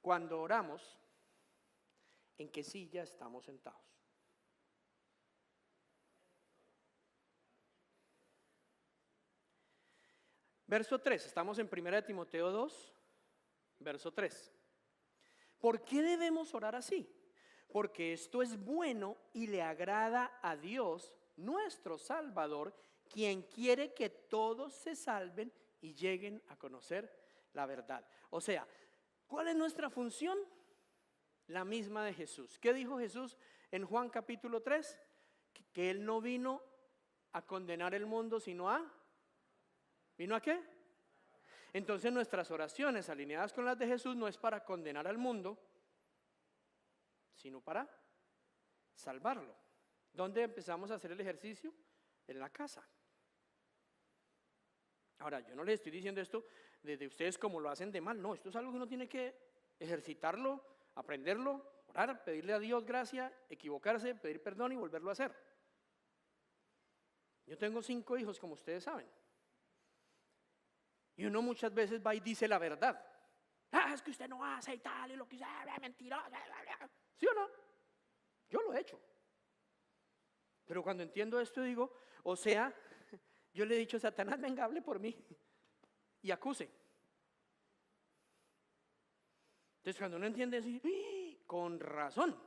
Cuando oramos, ¿en qué silla estamos sentados? Verso 3, estamos en 1 Timoteo 2, verso 3. ¿Por qué debemos orar así? Porque esto es bueno y le agrada a Dios, nuestro Salvador, quien quiere que todos se salven y lleguen a conocer la verdad. O sea, ¿cuál es nuestra función? La misma de Jesús. ¿Qué dijo Jesús en Juan capítulo 3? Que Él no vino a condenar el mundo, sino a... ¿Vino a qué? Entonces nuestras oraciones alineadas con las de Jesús no es para condenar al mundo, sino para salvarlo. ¿Dónde empezamos a hacer el ejercicio? En la casa. Ahora, yo no les estoy diciendo esto de ustedes como lo hacen de mal, no, esto es algo que uno tiene que ejercitarlo, aprenderlo, orar, pedirle a Dios gracia, equivocarse, pedir perdón y volverlo a hacer. Yo tengo 5 hijos, como ustedes saben. Y uno muchas veces va y dice la verdad. Es que usted no hace y tal, y lo que sea, mentira. ¿Sí o no? Yo lo he hecho. Pero cuando entiendo esto digo, o sea, yo le he dicho, Satanás, venga, hable por mí y acuse. Entonces cuando uno entiende eso, con razón.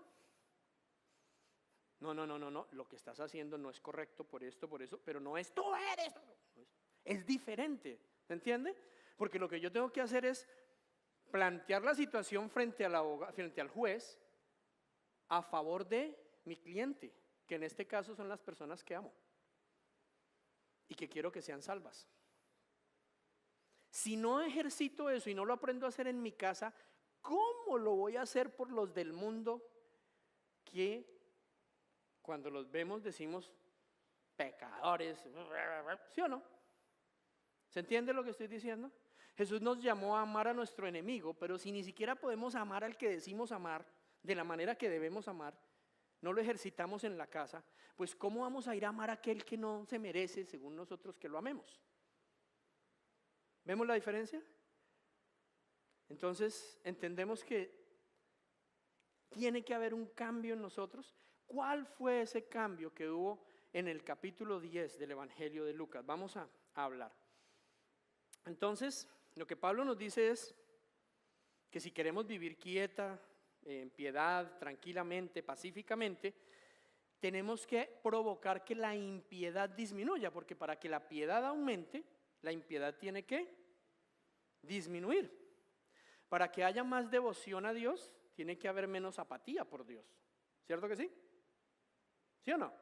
No, lo que estás haciendo no es correcto por esto, por eso, pero no es tú eres. Es diferente. ¿Se entiende? Porque lo que yo tengo que hacer es plantear la situación frente al juez a favor de mi cliente, que en este caso son las personas que amo y que quiero que sean salvas. Si no ejercito eso y no lo aprendo a hacer en mi casa, ¿cómo lo voy a hacer por los del mundo que cuando los vemos decimos pecadores? ¿Sí o no? ¿Se entiende lo que estoy diciendo? Jesús nos llamó a amar a nuestro enemigo, pero si ni siquiera podemos amar al que decimos amar de la manera que debemos amar, no lo ejercitamos en la casa, pues ¿cómo vamos a ir a amar a aquel que no se merece según nosotros que lo amemos? ¿Vemos la diferencia? Entonces entendemos que tiene que haber un cambio en nosotros. ¿Cuál fue ese cambio que hubo en el capítulo 10 del Evangelio de Lucas? Vamos a hablar. Entonces, lo que Pablo nos dice es que si queremos vivir quieta, en piedad, tranquilamente, pacíficamente, tenemos que provocar que la impiedad disminuya, porque para que la piedad aumente, la impiedad tiene que disminuir. Para que haya más devoción a Dios, tiene que haber menos apatía por Dios. ¿Cierto que sí? ¿Sí o no?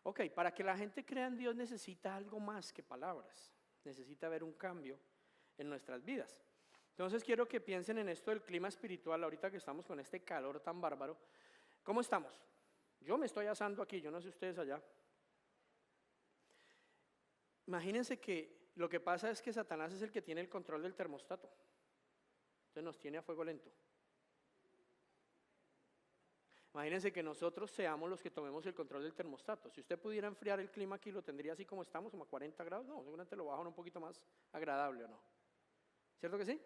Ok, para que la gente crea en Dios necesita algo más que palabras. Necesita haber un cambio en nuestras vidas. Entonces quiero que piensen en esto del clima espiritual, ahorita que estamos con este calor tan bárbaro. ¿Cómo estamos? Yo me estoy asando aquí, yo no sé ustedes allá. Imagínense que lo que pasa es que Satanás es el que tiene el control del termostato. Entonces nos tiene a fuego lento. Imagínense que nosotros seamos los que tomemos el control del termostato. Si usted pudiera enfriar el clima aquí, ¿lo tendría así como estamos, como a 40 grados? No, seguramente lo bajan un poquito más agradable, ¿o no? ¿Cierto que sí?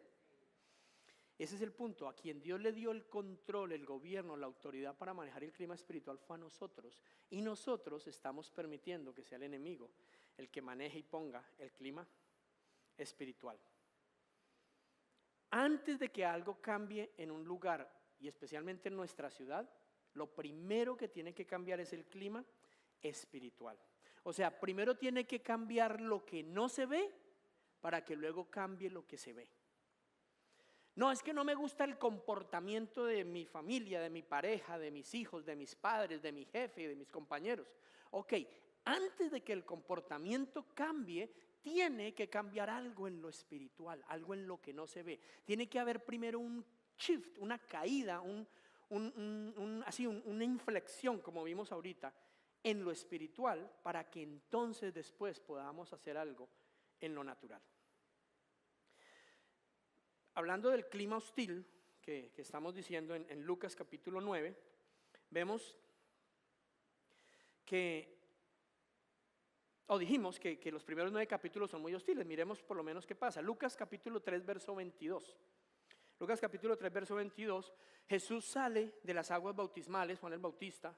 Ese es el punto. A quien Dios le dio el control, el gobierno, la autoridad para manejar el clima espiritual fue a nosotros. Y nosotros estamos permitiendo que sea el enemigo el que maneje y ponga el clima espiritual. Antes de que algo cambie en un lugar, y especialmente en nuestra ciudad, lo primero que tiene que cambiar es el clima espiritual. O sea, primero tiene que cambiar lo que no se ve para que luego cambie lo que se ve. No, es que no me gusta el comportamiento de mi familia, de mi pareja, de mis hijos, de mis padres, de mi jefe y de mis compañeros. Ok, antes de que el comportamiento cambie, tiene que cambiar algo en lo espiritual, algo en lo que no se ve. Tiene que haber primero un shift, una caída, una inflexión, como vimos ahorita, en lo espiritual, para que entonces después podamos hacer algo en lo natural. Hablando del clima hostil que estamos diciendo en Lucas capítulo 9, vemos dijimos que los primeros 9 capítulos son muy hostiles. Miremos por lo menos qué pasa. Lucas capítulo 3, verso 22. Lucas capítulo 3, verso 22, Jesús sale de las aguas bautismales, Juan el Bautista,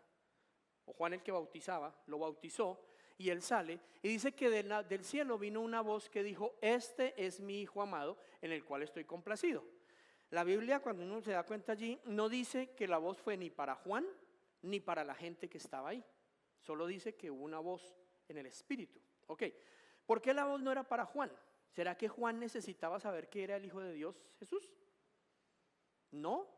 o Juan el que bautizaba, lo bautizó, y él sale, y dice que del cielo vino una voz que dijo: este es mi Hijo amado, en el cual estoy complacido. La Biblia, cuando uno se da cuenta allí, no dice que la voz fue ni para Juan, ni para la gente que estaba ahí. Solo dice que hubo una voz en el Espíritu. Ok, ¿por qué la voz no era para Juan? ¿Será que Juan necesitaba saber que era el Hijo de Dios Jesús? No,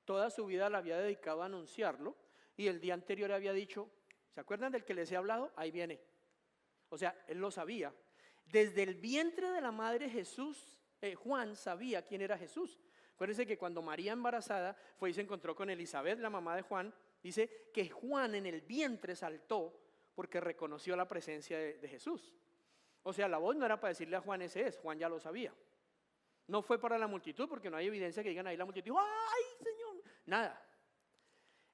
toda su vida la había dedicado a anunciarlo, y el día anterior había dicho, ¿se acuerdan del que les he hablado? Ahí viene. O sea, él lo sabía. Desde el vientre de la madre Juan sabía quién era Jesús. Acuérdense que cuando María embarazada fue y se encontró con Elizabeth, la mamá de Juan, dice que Juan en el vientre saltó porque reconoció la presencia de Jesús. O sea, la voz no era para decirle a Juan ese es, Juan ya lo sabía. No fue para la multitud, porque no hay evidencia que digan ahí la multitud, ¡ay, Señor! Nada.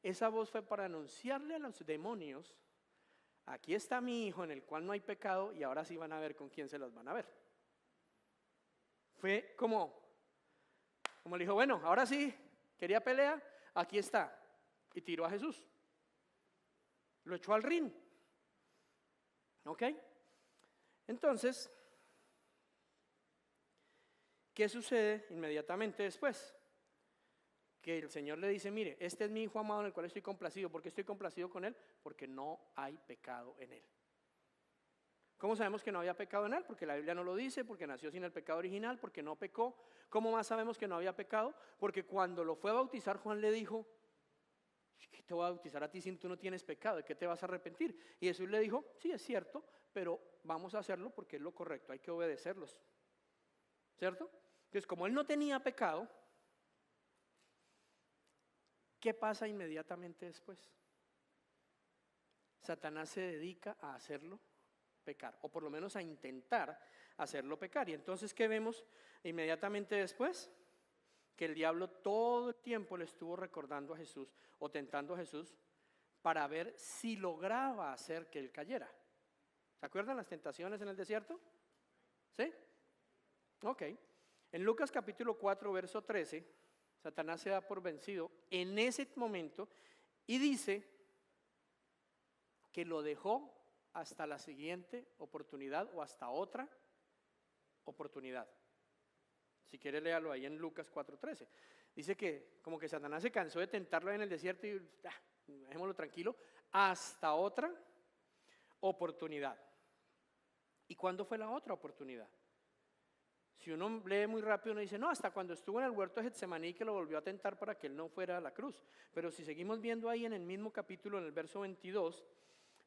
Esa voz fue para anunciarle a los demonios: aquí está mi Hijo en el cual no hay pecado, y ahora sí van a ver con quién se los van a ver. Fue como le dijo: bueno, ahora sí, quería pelea, aquí está. Y tiró a Jesús. Lo echó al ring. ¿Ok? Entonces, ¿qué sucede inmediatamente después? Que el Señor le dice: mire, este es mi Hijo amado en el cual estoy complacido. ¿Por qué estoy complacido con él? Porque no hay pecado en él. ¿Cómo sabemos que no había pecado en él? Porque la Biblia no lo dice, porque nació sin el pecado original, porque no pecó. ¿Cómo más sabemos que no había pecado? Porque cuando lo fue a bautizar, Juan le dijo: ¿qué te voy a bautizar a ti si tú no tienes pecado? ¿De qué te vas a arrepentir? Y Jesús le dijo: sí, es cierto, pero vamos a hacerlo porque es lo correcto, hay que obedecerlos. ¿Cierto? Entonces, como él no tenía pecado, ¿qué pasa inmediatamente después? Satanás se dedica a hacerlo pecar, o por lo menos a intentar hacerlo pecar. Y entonces, ¿qué vemos inmediatamente después? Que el diablo todo el tiempo le estuvo recordando a Jesús, o tentando a Jesús, para ver si lograba hacer que él cayera. ¿Se acuerdan las tentaciones en el desierto? ¿Sí? Ok. En Lucas capítulo 4, verso 13, Satanás se da por vencido en ese momento y dice que lo dejó hasta la siguiente oportunidad, o hasta otra oportunidad. Si quiere, léalo ahí en Lucas 4:13. Dice que como que Satanás se cansó de tentarlo en el desierto y dejémoslo tranquilo, hasta otra oportunidad. ¿Y cuándo fue la otra oportunidad? Si uno lee muy rápido, uno dice: no, hasta cuando estuvo en el huerto de Getsemaní, que lo volvió a tentar para que él no fuera a la cruz. Pero si seguimos viendo ahí en el mismo capítulo, en el verso 22,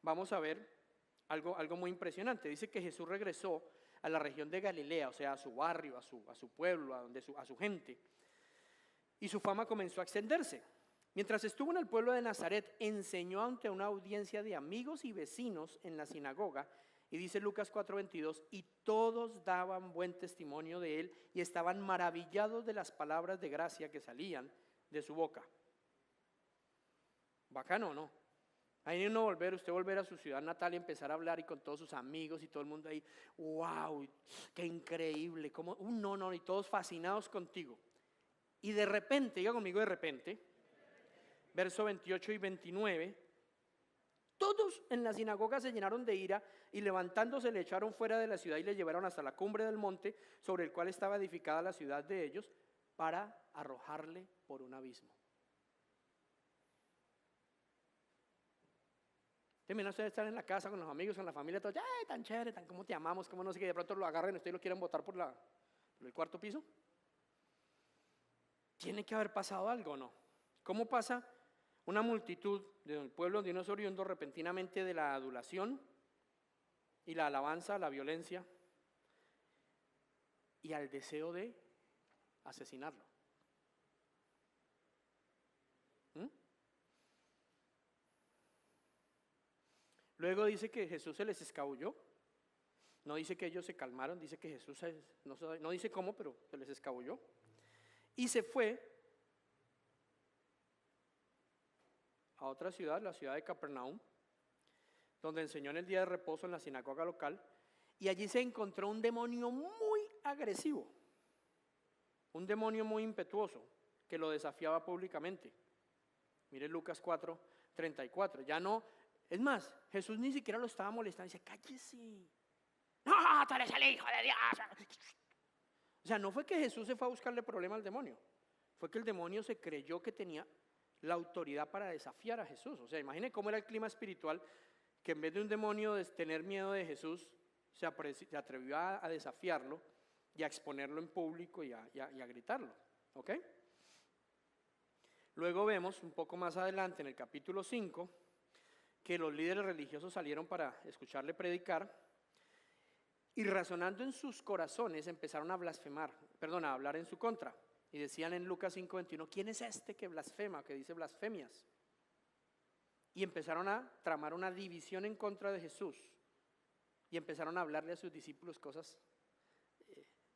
vamos a ver algo muy impresionante. Dice que Jesús regresó a la región de Galilea, o sea, a su barrio, a su pueblo, a su gente. Y su fama comenzó a extenderse. Mientras estuvo en el pueblo de Nazaret, enseñó ante una audiencia de amigos y vecinos en la sinagoga. Y dice Lucas 4:22, y todos daban buen testimonio de él y estaban maravillados de las palabras de gracia que salían de su boca. Bacano, ¿no? Ahí uno usted volver a su ciudad natal y empezar a hablar y con todos sus amigos y todo el mundo ahí, wow, qué increíble, cómo, no, y todos fascinados contigo. Y de repente, diga conmigo de repente, verso 28 y 29, todos en la sinagoga se llenaron de ira y levantándose le echaron fuera de la ciudad y le llevaron hasta la cumbre del monte sobre el cual estaba edificada la ciudad de ellos para arrojarle por un abismo. Termina usted de estar en la casa con los amigos, con la familia, todos, ¡ay, tan chévere, tan cómo te amamos, cómo no sé qué! De pronto lo agarren usted y lo quieren botar por el cuarto piso. Tiene que haber pasado algo, ¿no? ¿Cómo pasa una multitud del pueblo donde uno es oriundo repentinamente de la adulación y la alabanza, la violencia y al deseo de asesinarlo? Luego dice que Jesús se les escabulló. No dice que ellos se calmaron, dice que Jesús, no dice cómo, pero se les escabulló. Y se fue a otra ciudad, la ciudad de Capernaum, donde enseñó en el día de reposo en la sinagoga local. Y allí se encontró un demonio muy agresivo, un demonio muy impetuoso, que lo desafiaba públicamente. Mire Lucas 4:34. Ya no, es más, Jesús ni siquiera lo estaba molestando, dice, cállese. No, tú eres el Hijo de Dios. O sea, no fue que Jesús se fue a buscarle problema al demonio, fue que el demonio se creyó que tenía la autoridad para desafiar a Jesús. O sea, imagine cómo era el clima espiritual, que en vez de un demonio de tener miedo de Jesús, se atrevió a desafiarlo y a exponerlo en público y a gritarlo. ¿Ok? Luego vemos un poco más adelante en el capítulo 5 que los líderes religiosos salieron para escucharle predicar y razonando en sus corazones empezaron a a hablar en su contra. Y decían en Lucas 5:21, ¿quién es este que blasfema, que dice blasfemias? Y empezaron a tramar una división en contra de Jesús y empezaron a hablarle a sus discípulos cosas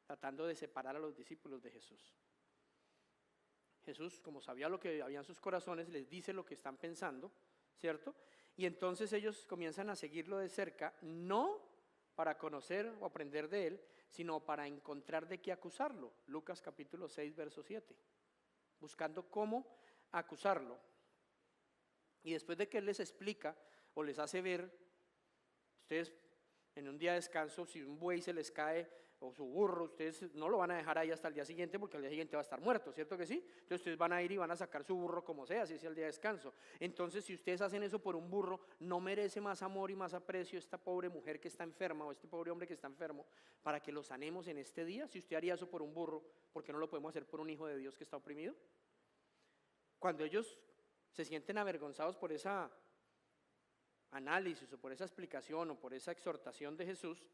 tratando de separar a los discípulos de Jesús. Jesús, como sabía lo que había en sus corazones, les dice lo que están pensando, ¿cierto? Y entonces ellos comienzan a seguirlo de cerca, no para conocer o aprender de él, sino para encontrar de qué acusarlo. Lucas capítulo 6, verso 7. Buscando cómo acusarlo. Y después de que él les explica o les hace ver, ustedes en un día de descanso, si un buey se les cae o su burro, ustedes no lo van a dejar ahí hasta el día siguiente porque al día siguiente va a estar muerto, ¿cierto que sí? Entonces ustedes van a ir y van a sacar su burro como sea, si es el día de descanso. Entonces si ustedes hacen eso por un burro, no merece más amor y más aprecio esta pobre mujer que está enferma o este pobre hombre que está enfermo para que lo sanemos en este día. Si usted haría eso por un burro, ¿por qué no lo podemos hacer por un hijo de Dios que está oprimido? Cuando ellos se sienten avergonzados por esa análisis o por esa explicación o por esa exhortación de Jesús,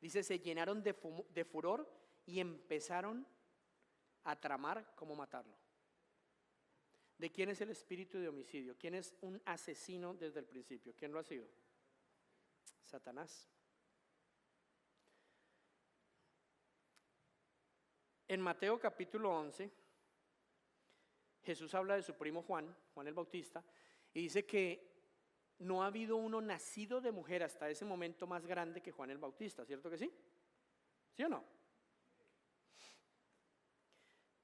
dice, se llenaron de furor y empezaron a tramar cómo matarlo. ¿De quién es el espíritu de homicidio? ¿Quién es un asesino desde el principio? ¿Quién lo ha sido? Satanás. En Mateo capítulo 11, Jesús habla de su primo Juan el Bautista, y dice que no ha habido uno nacido de mujer hasta ese momento más grande que Juan el Bautista, ¿cierto que sí? ¿Sí o no?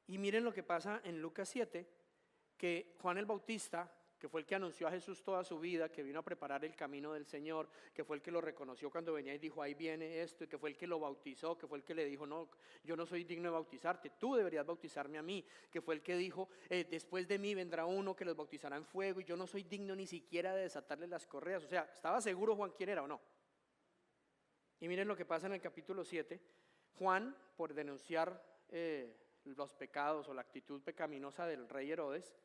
Y miren lo que pasa en Lucas 7, que Juan el Bautista, que fue el que anunció a Jesús toda su vida, que vino a preparar el camino del Señor, que fue el que lo reconoció cuando venía y dijo, ahí viene esto, y que fue el que lo bautizó, que fue el que le dijo, no, yo no soy digno de bautizarte, tú deberías bautizarme a mí, que fue el que dijo, después de mí vendrá uno que los bautizará en fuego, y yo no soy digno ni siquiera de desatarle las correas. O sea, ¿estaba seguro Juan quién era o no? Y miren lo que pasa en el capítulo 7, Juan, por denunciar los pecados o la actitud pecaminosa del rey Herodes,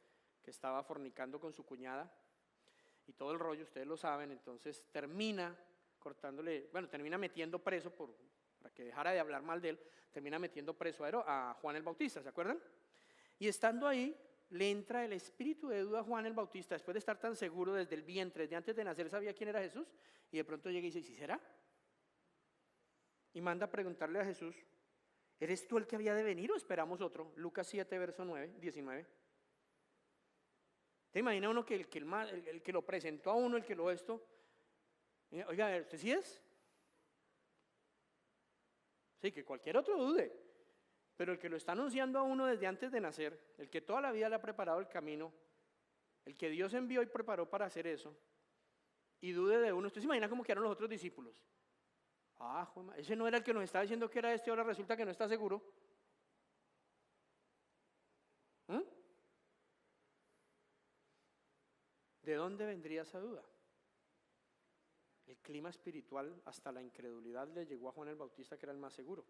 que estaba fornicando con su cuñada y todo el rollo, ustedes lo saben, entonces termina metiendo preso para que dejara de hablar mal de él, termina metiendo preso a Juan el Bautista, ¿se acuerdan? Y estando ahí, le entra el espíritu de duda a Juan el Bautista, después de estar tan seguro desde el vientre, desde antes de nacer sabía quién era Jesús, y de pronto llega y dice, ¿sí será? Y manda a preguntarle a Jesús, ¿eres tú el que había de venir o esperamos otro? Lucas 7, verso 19. ¿Te imagina uno que el que lo presentó a uno, el que lo esto? Oiga, a ver, ¿usted sí es? Sí, que cualquier otro dude, pero el que lo está anunciando a uno desde antes de nacer, el que toda la vida le ha preparado el camino, el que Dios envió y preparó para hacer eso, y dude de uno. ¿Usted se imagina cómo quedaron los otros discípulos? Ah, ese no era el que nos estaba diciendo que era este, ahora resulta que no está seguro. ¿Mm? ¿De dónde vendría esa duda? El clima espiritual hasta la incredulidad le llegó a Juan el Bautista, que era el más seguro.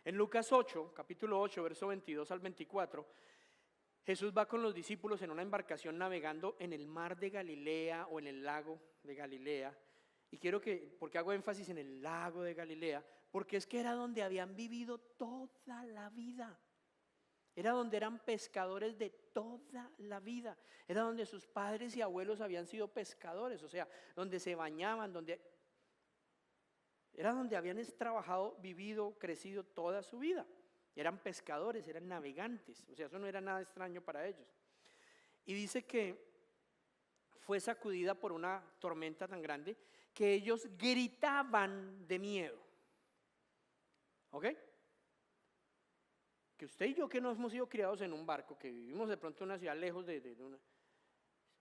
En Lucas 8, capítulo 8, verso 22 al 24, Jesús va con los discípulos en una embarcación navegando en el mar de Galilea o en el lago de Galilea. Y porque hago énfasis en el lago de Galilea, porque es que era donde habían vivido toda la vida. Era donde eran pescadores de toda la vida. Era donde sus padres y abuelos habían sido pescadores, o sea, donde se bañaban, era donde habían trabajado, vivido, crecido toda su vida. Eran pescadores, eran navegantes, o sea, eso no era nada extraño para ellos. Y dice que fue sacudida por una tormenta tan grande que ellos gritaban de miedo. ¿Ok? Que usted y yo, que no hemos sido criados en un barco, que vivimos de pronto en una ciudad lejos de una,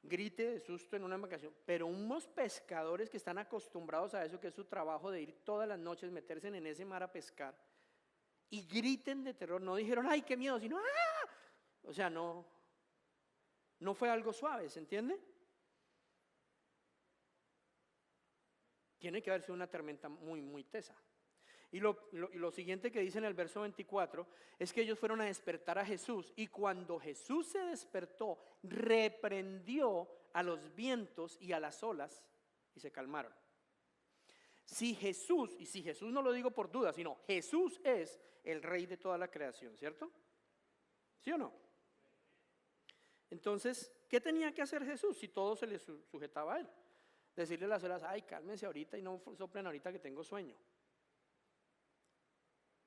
grite de susto en una embarcación, pero unos pescadores que están acostumbrados a eso, que es su trabajo de ir todas las noches, meterse en ese mar a pescar, y griten de terror, no dijeron, ay, qué miedo, sino, ¡ah! O sea, no fue algo suave, ¿se entiende? Tiene que haber sido una tormenta muy, muy tesa. Y lo siguiente que dice en el verso 24 es que ellos fueron a despertar a Jesús, y cuando Jesús se despertó, reprendió a los vientos y a las olas y se calmaron. Si Jesús no lo digo por duda, sino Jesús es el rey de toda la creación, ¿cierto? ¿Sí o no? Entonces, ¿qué tenía que hacer Jesús si todo se le sujetaba a él? Decirle a las olas, ay, cálmense ahorita y no soplen ahorita que tengo sueño.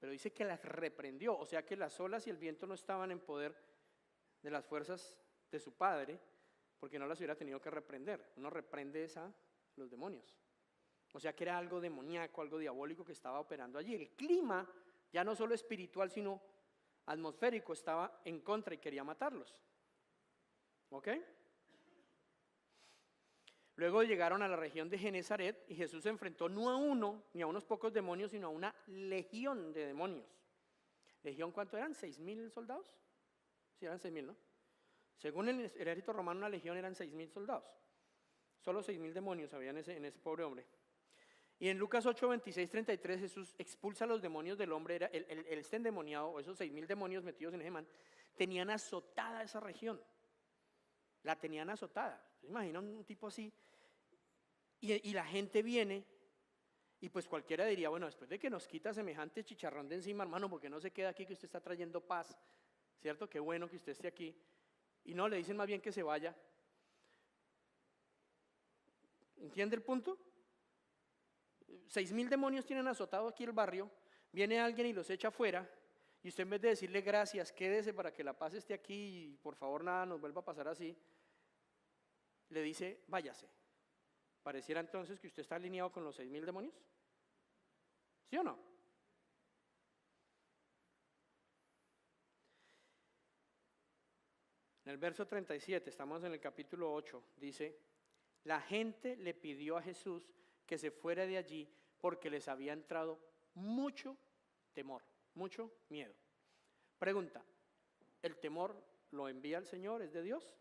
Pero dice que las reprendió, o sea que las olas y el viento no estaban en poder de las fuerzas de su padre, porque no las hubiera tenido que reprender. Uno reprende a los demonios. O sea que era algo demoníaco, algo diabólico que estaba operando allí. El clima, ya no solo espiritual, sino atmosférico, estaba en contra y quería matarlos. ¿Ok? Luego llegaron a la región de Genezaret y Jesús se enfrentó no a uno ni a unos pocos demonios, sino a una legión de demonios. ¿Legión cuánto eran? ¿6,000 soldados? Sí, eran 6,000, ¿no? Según el ejército romano, una legión eran 6,000 soldados. Solo 6,000 demonios había en ese pobre hombre. Y en Lucas 8, 26, 33, Jesús expulsa a los demonios del hombre. Él está endemoniado, o esos 6,000 demonios metidos en ese man, tenían azotada esa región. La tenían azotada. ¿Se imagina un tipo así? Y la gente viene, y pues cualquiera diría, bueno, después de que nos quita semejante chicharrón de encima, hermano, ¿por qué no se queda aquí que usted está trayendo paz? ¿Cierto? Qué bueno que usted esté aquí. Y no, le dicen más bien que se vaya. ¿Entiende el punto? 6,000 demonios tienen azotado aquí el barrio, viene alguien y los echa afuera, y usted en vez de decirle gracias, quédese para que la paz esté aquí y por favor nada nos vuelva a pasar así, le dice váyase. ¿Pareciera entonces que usted está alineado con los 6,000 demonios? ¿Sí o no? En el verso 37, estamos en el capítulo 8, dice, la gente le pidió a Jesús que se fuera de allí porque les había entrado mucho temor, mucho miedo. Pregunta, ¿el temor lo envía el Señor? ¿Es de Dios?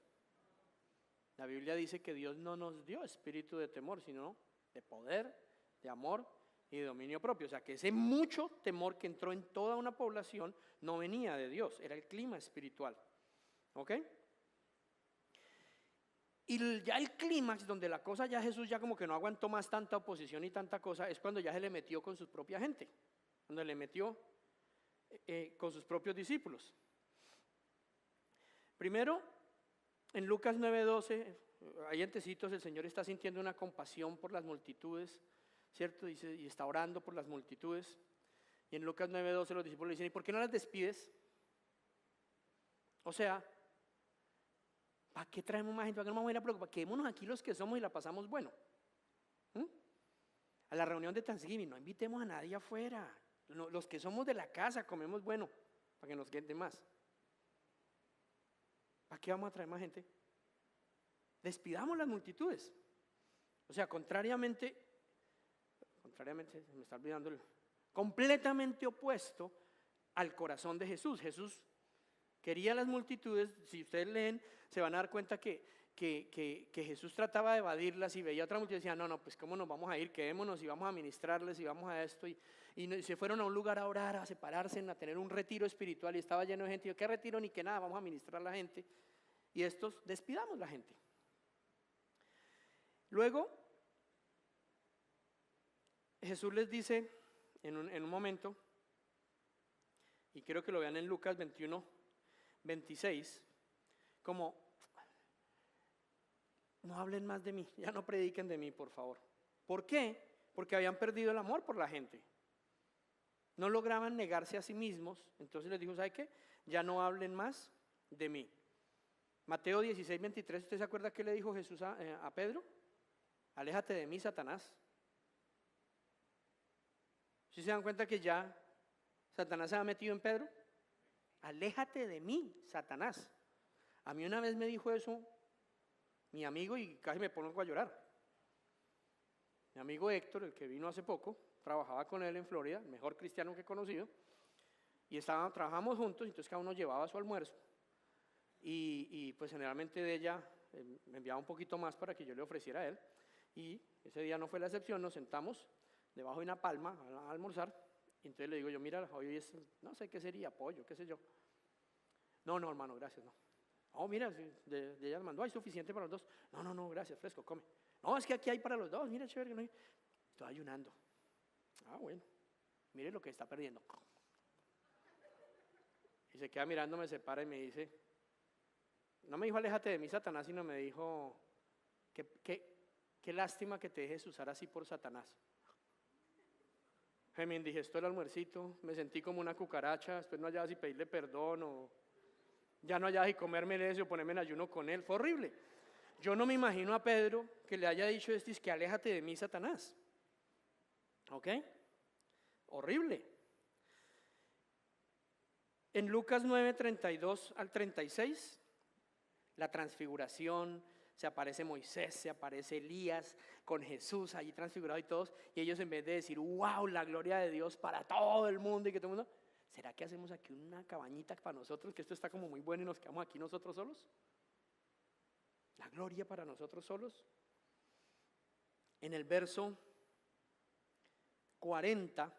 La Biblia dice que Dios no nos dio espíritu de temor, sino de poder, de amor y de dominio propio. O sea que ese mucho temor que entró en toda una población no venía de Dios, era el clima espiritual. ¿Ok? Y ya el clímax, donde la cosa ya Jesús ya como que no aguantó más tanta oposición y tanta cosa, es cuando ya se le metió con su propia gente, cuando le metió con sus propios discípulos. Primero, en Lucas 9:12, ahí antecitos el Señor está sintiendo una compasión por las multitudes, ¿cierto? Dice, y está orando por las multitudes. Y en Lucas 9:12 los discípulos le dicen, ¿y por qué no las despides? O sea, ¿Para qué traemos más gente? ¿Para qué no vamos a ir a preocupar? Quedémonos aquí los que somos y la pasamos bueno. ¿Mm? A la reunión de Thanksgiving, no invitemos a nadie afuera. Los que somos de la casa comemos bueno, para que nos quede más. ¿Para qué vamos a traer más gente? Despidamos las multitudes. O sea, contrariamente, se me está olvidando, completamente opuesto al corazón de Jesús. Jesús quería las multitudes. Si ustedes leen, se van a dar cuenta que Jesús trataba de evadirlas y veía otra multitud y decía, no, pues cómo nos vamos a ir, quedémonos y vamos a ministrarles y vamos a esto. Y se fueron a un lugar a orar, a separarse, a tener un retiro espiritual y estaba lleno de gente. Y yo, ¿qué retiro ni qué nada? Vamos a ministrar a la gente. Y estos, despidamos la gente. Luego, Jesús les dice en un momento, y quiero que lo vean en Lucas 21, 26, como, no hablen más de mí, ya no prediquen de mí, por favor. ¿Por qué? Porque habían perdido el amor por la gente. No lograban negarse a sí mismos, entonces les dijo, ¿sabe qué? Ya no hablen más de mí. Mateo 16, 23, ¿usted se acuerda qué le dijo Jesús a Pedro? Aléjate de mí, Satanás. ¿Sí se dan cuenta que ya Satanás se ha metido en Pedro? Aléjate de mí, Satanás. A mí una vez me dijo eso mi amigo y casi me pongo a llorar. Mi amigo Héctor, el que vino hace poco, trabajaba con él en Florida, el mejor cristiano que he conocido, y trabajamos juntos, entonces cada uno llevaba su almuerzo, y pues generalmente de ella me enviaba un poquito más para que yo le ofreciera a él, y ese día no fue la excepción. Nos sentamos debajo de una palma a almorzar, y entonces le digo yo, mira, hoy es, no sé qué sería, pollo, qué sé yo. No, hermano, gracias, no. Oh, mira, de ella mandó, hay suficiente para los dos. No, gracias, fresco, come. No, es que aquí hay para los dos, mira, chévere. No hay. Estoy ayunando. Ah, bueno, mire lo que está perdiendo. Y se queda mirándome, se para y me dice, no me dijo aléjate de mí, Satanás, sino me dijo, qué lástima que te dejes usar así por Satanás. Me indigestó el almuercito, me sentí como una cucaracha, después no hallaba si pedirle perdón o ya no hallaba si comerme eso o ponerme en ayuno con él. Fue horrible. Yo no me imagino a Pedro que le haya dicho esto, es que aléjate de mí, Satanás. ¿Ok? Horrible. En Lucas 9, 32 al 36, la transfiguración, se aparece Moisés, se aparece Elías con Jesús allí transfigurado y todos, y ellos en vez de decir, wow, la gloria de Dios para todo el mundo y que todo el mundo, ¿será que hacemos aquí una cabañita para nosotros, que esto está como muy bueno y nos quedamos aquí nosotros solos? La gloria para nosotros solos. En el verso 40,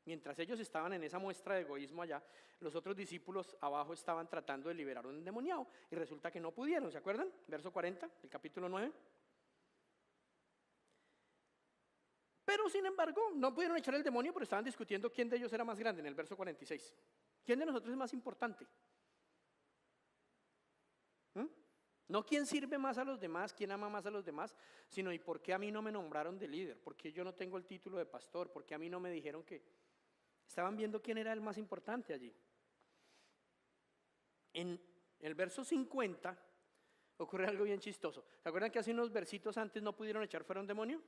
mientras ellos estaban en esa muestra de egoísmo allá, los otros discípulos abajo estaban tratando de liberar a un endemoniado y resulta que no pudieron, ¿se acuerdan? Verso 40, el capítulo 9. Pero sin embargo, no pudieron echar el demonio, pero estaban discutiendo quién de ellos era más grande en el verso 46. ¿Quién de nosotros es más importante? No quién sirve más a los demás, quién ama más a los demás, sino y por qué a mí no me nombraron de líder, por qué yo no tengo el título de pastor, por qué a mí no me dijeron que... Estaban viendo quién era el más importante allí. En el verso 50 ocurre algo bien chistoso. ¿Se acuerdan que hace unos versitos antes no pudieron echar fuera un demonio?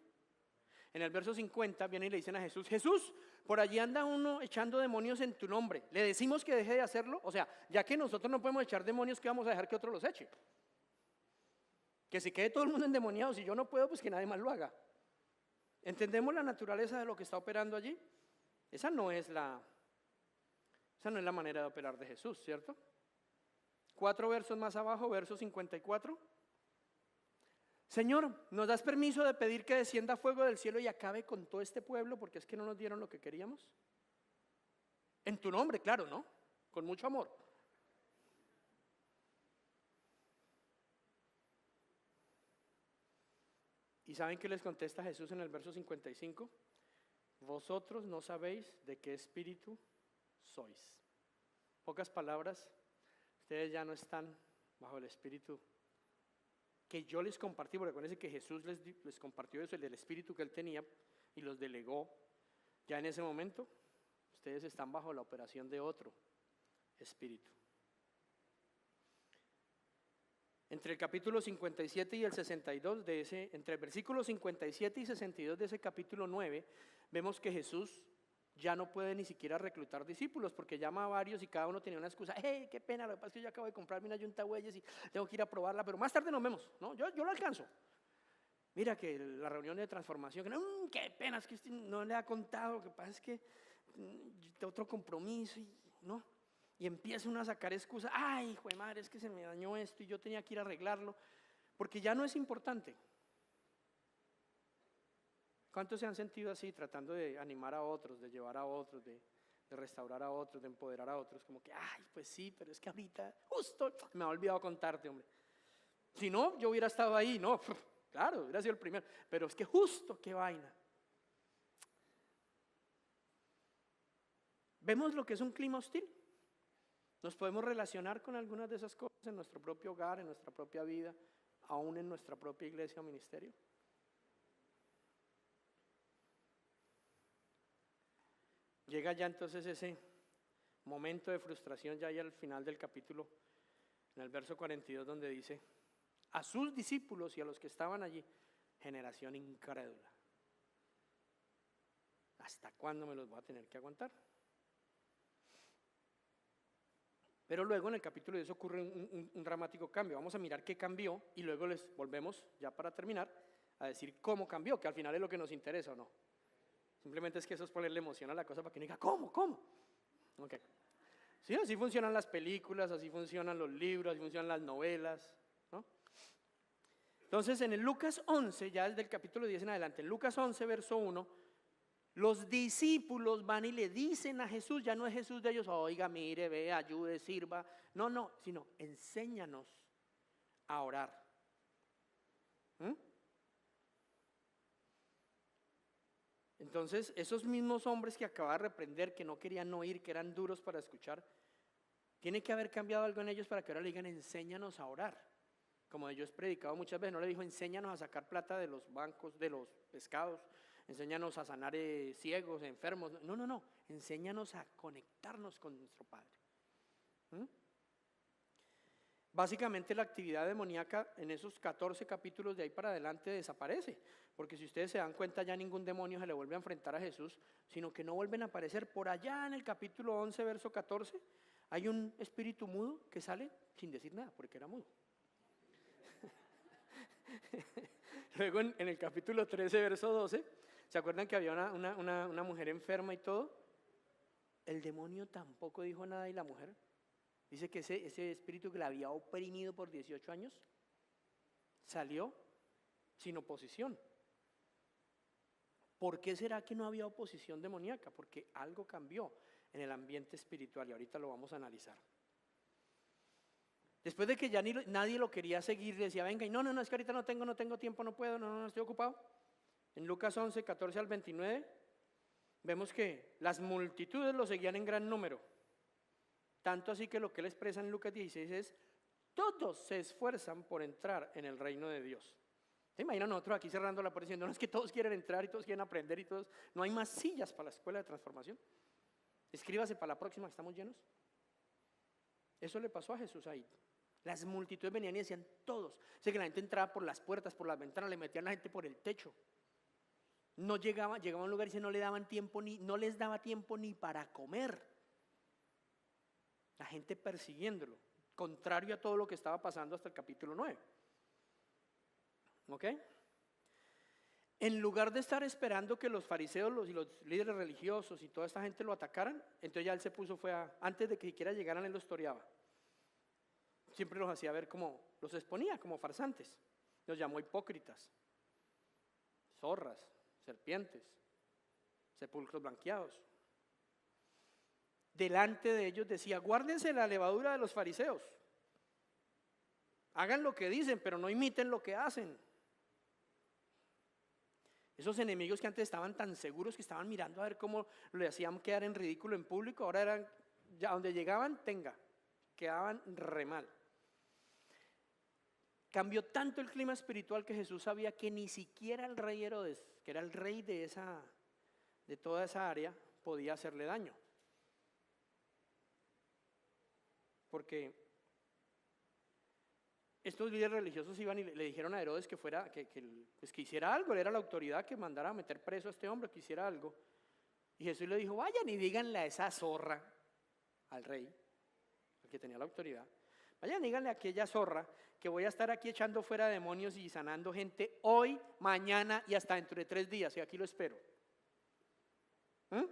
En el verso 50 vienen y le dicen a Jesús, Jesús, por allí anda uno echando demonios en tu nombre. ¿Le decimos que deje de hacerlo? O sea, ya que nosotros no podemos echar demonios, ¿qué vamos a dejar que otro los eche? Que se quede todo el mundo endemoniado. Si yo no puedo, pues que nadie más lo haga. ¿Entendemos la naturaleza de lo que está operando allí? Esa no es la manera de operar de Jesús, ¿cierto? 4 versos más abajo, verso 54. Señor, ¿nos das permiso de pedir que descienda fuego del cielo y acabe con todo este pueblo porque es que no nos dieron lo que queríamos? En tu nombre, claro, ¿no? Con mucho amor. ¿Y saben qué les contesta Jesús en el verso 55? Vosotros no sabéis de qué espíritu sois. Pocas palabras, ustedes ya no están bajo el espíritu que yo les compartí, porque acuérdense que Jesús les compartió eso, el del espíritu que él tenía y los delegó. Ya en ese momento, ustedes están bajo la operación de otro espíritu. Entre el capítulo 57 y el 62 entre el versículo 57 y 62 de ese capítulo 9, vemos que Jesús ya no puede ni siquiera reclutar discípulos porque llama a varios y cada uno tenía una excusa. Hey, qué pena, lo que pasa es que yo acabo de comprarme una yunta bueyes y tengo que ir a probarla, pero más tarde nos vemos, ¿no? Yo lo alcanzo. Mira que la reunión de transformación, qué pena, es que no le ha contado, lo que pasa es que otro compromiso, ¿no? Y empieza uno a sacar excusas. Ay, hijo de madre, es que se me dañó esto y yo tenía que ir a arreglarlo, porque ya no es importante. ¿Cuántos se han sentido así, tratando de animar a otros, de llevar a otros, de restaurar a otros, de empoderar a otros? Como que, ay, pues sí, pero es que ahorita justo me ha olvidado contarte, hombre. Si no, yo hubiera estado ahí, no, claro, hubiera sido el primero, pero es que justo, qué vaina. ¿Vemos lo que es un clima hostil? Nos podemos relacionar con algunas de esas cosas en nuestro propio hogar, en nuestra propia vida, aún en nuestra propia iglesia o ministerio. Llega ya entonces ese momento de frustración ya ahí al final del capítulo, en el verso 42, donde dice: a sus discípulos y a los que estaban allí, generación incrédula, ¿hasta cuándo me los voy a tener que aguantar? Pero luego en el capítulo 10 ocurre un dramático cambio. Vamos a mirar qué cambió y luego les volvemos, ya para terminar, a decir cómo cambió, que al final es lo que nos interesa, ¿o no? Simplemente es que eso es ponerle emoción a la cosa para que uno diga, ¿cómo? Okay. Sí, así funcionan las películas, así funcionan los libros, así funcionan las novelas, ¿no? Entonces en el Lucas 11, ya desde el capítulo 10 en adelante, en Lucas 11, verso 1, los discípulos van y le dicen a Jesús, ya no es Jesús de ellos, oiga, mire, ve, ayude, sirva, no, sino enséñanos a orar. Entonces, esos mismos hombres que acaba de reprender, que no querían oír, que eran duros para escuchar, tiene que haber cambiado algo en ellos para que ahora le digan, enséñanos a orar. Como yo he predicado muchas veces, no le dijo, enséñanos a sacar plata de los bancos, de los pescados, enséñanos a sanar ciegos, enfermos. No, enséñanos a conectarnos con nuestro Padre. Básicamente la actividad demoníaca en esos 14 capítulos de ahí para adelante desaparece, porque si ustedes se dan cuenta ya ningún demonio se le vuelve a enfrentar a Jesús, sino que no vuelven a aparecer. Por allá en el capítulo 11, verso 14, hay un espíritu mudo que sale sin decir nada, porque era mudo. Luego en el capítulo 13, verso 12, ¿se acuerdan que había una mujer enferma y todo? El demonio tampoco dijo nada y la mujer dice que ese espíritu que la había oprimido por 18 años salió sin oposición. ¿Por qué será que no había oposición demoníaca? Porque algo cambió en el ambiente espiritual y ahorita lo vamos a analizar. Después de que ya nadie lo quería seguir, le decía, venga, y no, es que ahorita no tengo tiempo, no puedo, no, estoy ocupado. En Lucas 11, 14 al 29, vemos que las multitudes lo seguían en gran número. Tanto así que lo que él expresa en Lucas 16 es, todos se esfuerzan por entrar en el reino de Dios. ¿Se imaginan nosotros aquí cerrando la puerta diciendo, no es que todos quieren entrar y todos quieren aprender y todos, no hay más sillas para la escuela de transformación? Escríbase para la próxima, estamos llenos. Eso le pasó a Jesús ahí. Las multitudes venían y decían todos. Sé que la gente entraba por las puertas, por las ventanas, le metían a la gente por el techo. No llegaba a un lugar y no les daba tiempo ni para comer. La gente persiguiéndolo, contrario a todo lo que estaba pasando hasta el capítulo 9. ¿Ok? En lugar de estar esperando que los fariseos y los líderes religiosos y toda esta gente lo atacaran, entonces ya él se puso, antes de que siquiera llegaran, él los toreaba. Siempre los hacía ver como, los exponía como farsantes. Los llamó hipócritas, zorras, serpientes, sepulcros blanqueados. Delante de ellos decía, guárdense la levadura de los fariseos. Hagan lo que dicen, pero no imiten lo que hacen. Esos enemigos que antes estaban tan seguros que estaban mirando a ver cómo le hacían quedar en ridículo en público, ahora eran, ya donde llegaban, quedaban re mal. Cambió tanto el clima espiritual que Jesús sabía que ni siquiera el rey Herodes, que era el rey de toda esa área, podía hacerle daño. Porque estos líderes religiosos iban y le dijeron a Herodes que fuera, pues que hiciera algo. Él era la autoridad que mandara a meter preso a este hombre, que hiciera algo. Y Jesús le dijo, vayan y díganle a esa zorra, al rey, al que tenía la autoridad, vayan y díganle a aquella zorra que voy a estar aquí echando fuera demonios y sanando gente hoy, mañana y hasta dentro de 3 días, y aquí lo espero. ¿Usted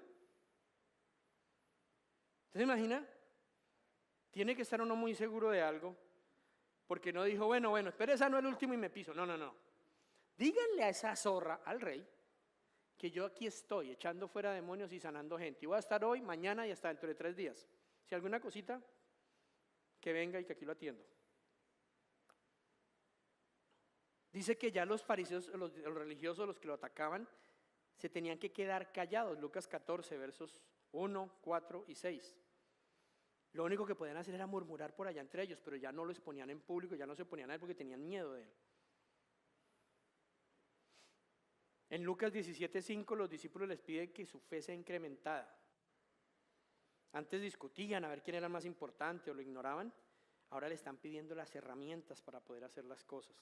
se imagina? Tiene que estar uno muy seguro de algo, porque no dijo, bueno, espere, esa no es el último y me piso. No. Díganle a esa zorra, al rey, que yo aquí estoy echando fuera demonios y sanando gente. Y voy a estar hoy, mañana y hasta dentro de 3 días. Si alguna cosita, que venga y que aquí lo atiendo. Dice que ya los fariseos, los religiosos, los que lo atacaban, se tenían que quedar callados. Lucas 14, versos 1, 4 y 6. Lo único que podían hacer era murmurar por allá entre ellos, pero ya no lo exponían en público, ya no se ponían a él porque tenían miedo de él. En Lucas 17:5 los discípulos les piden que su fe sea incrementada. Antes discutían a ver quién era el más importante o lo ignoraban. Ahora le están pidiendo las herramientas para poder hacer las cosas.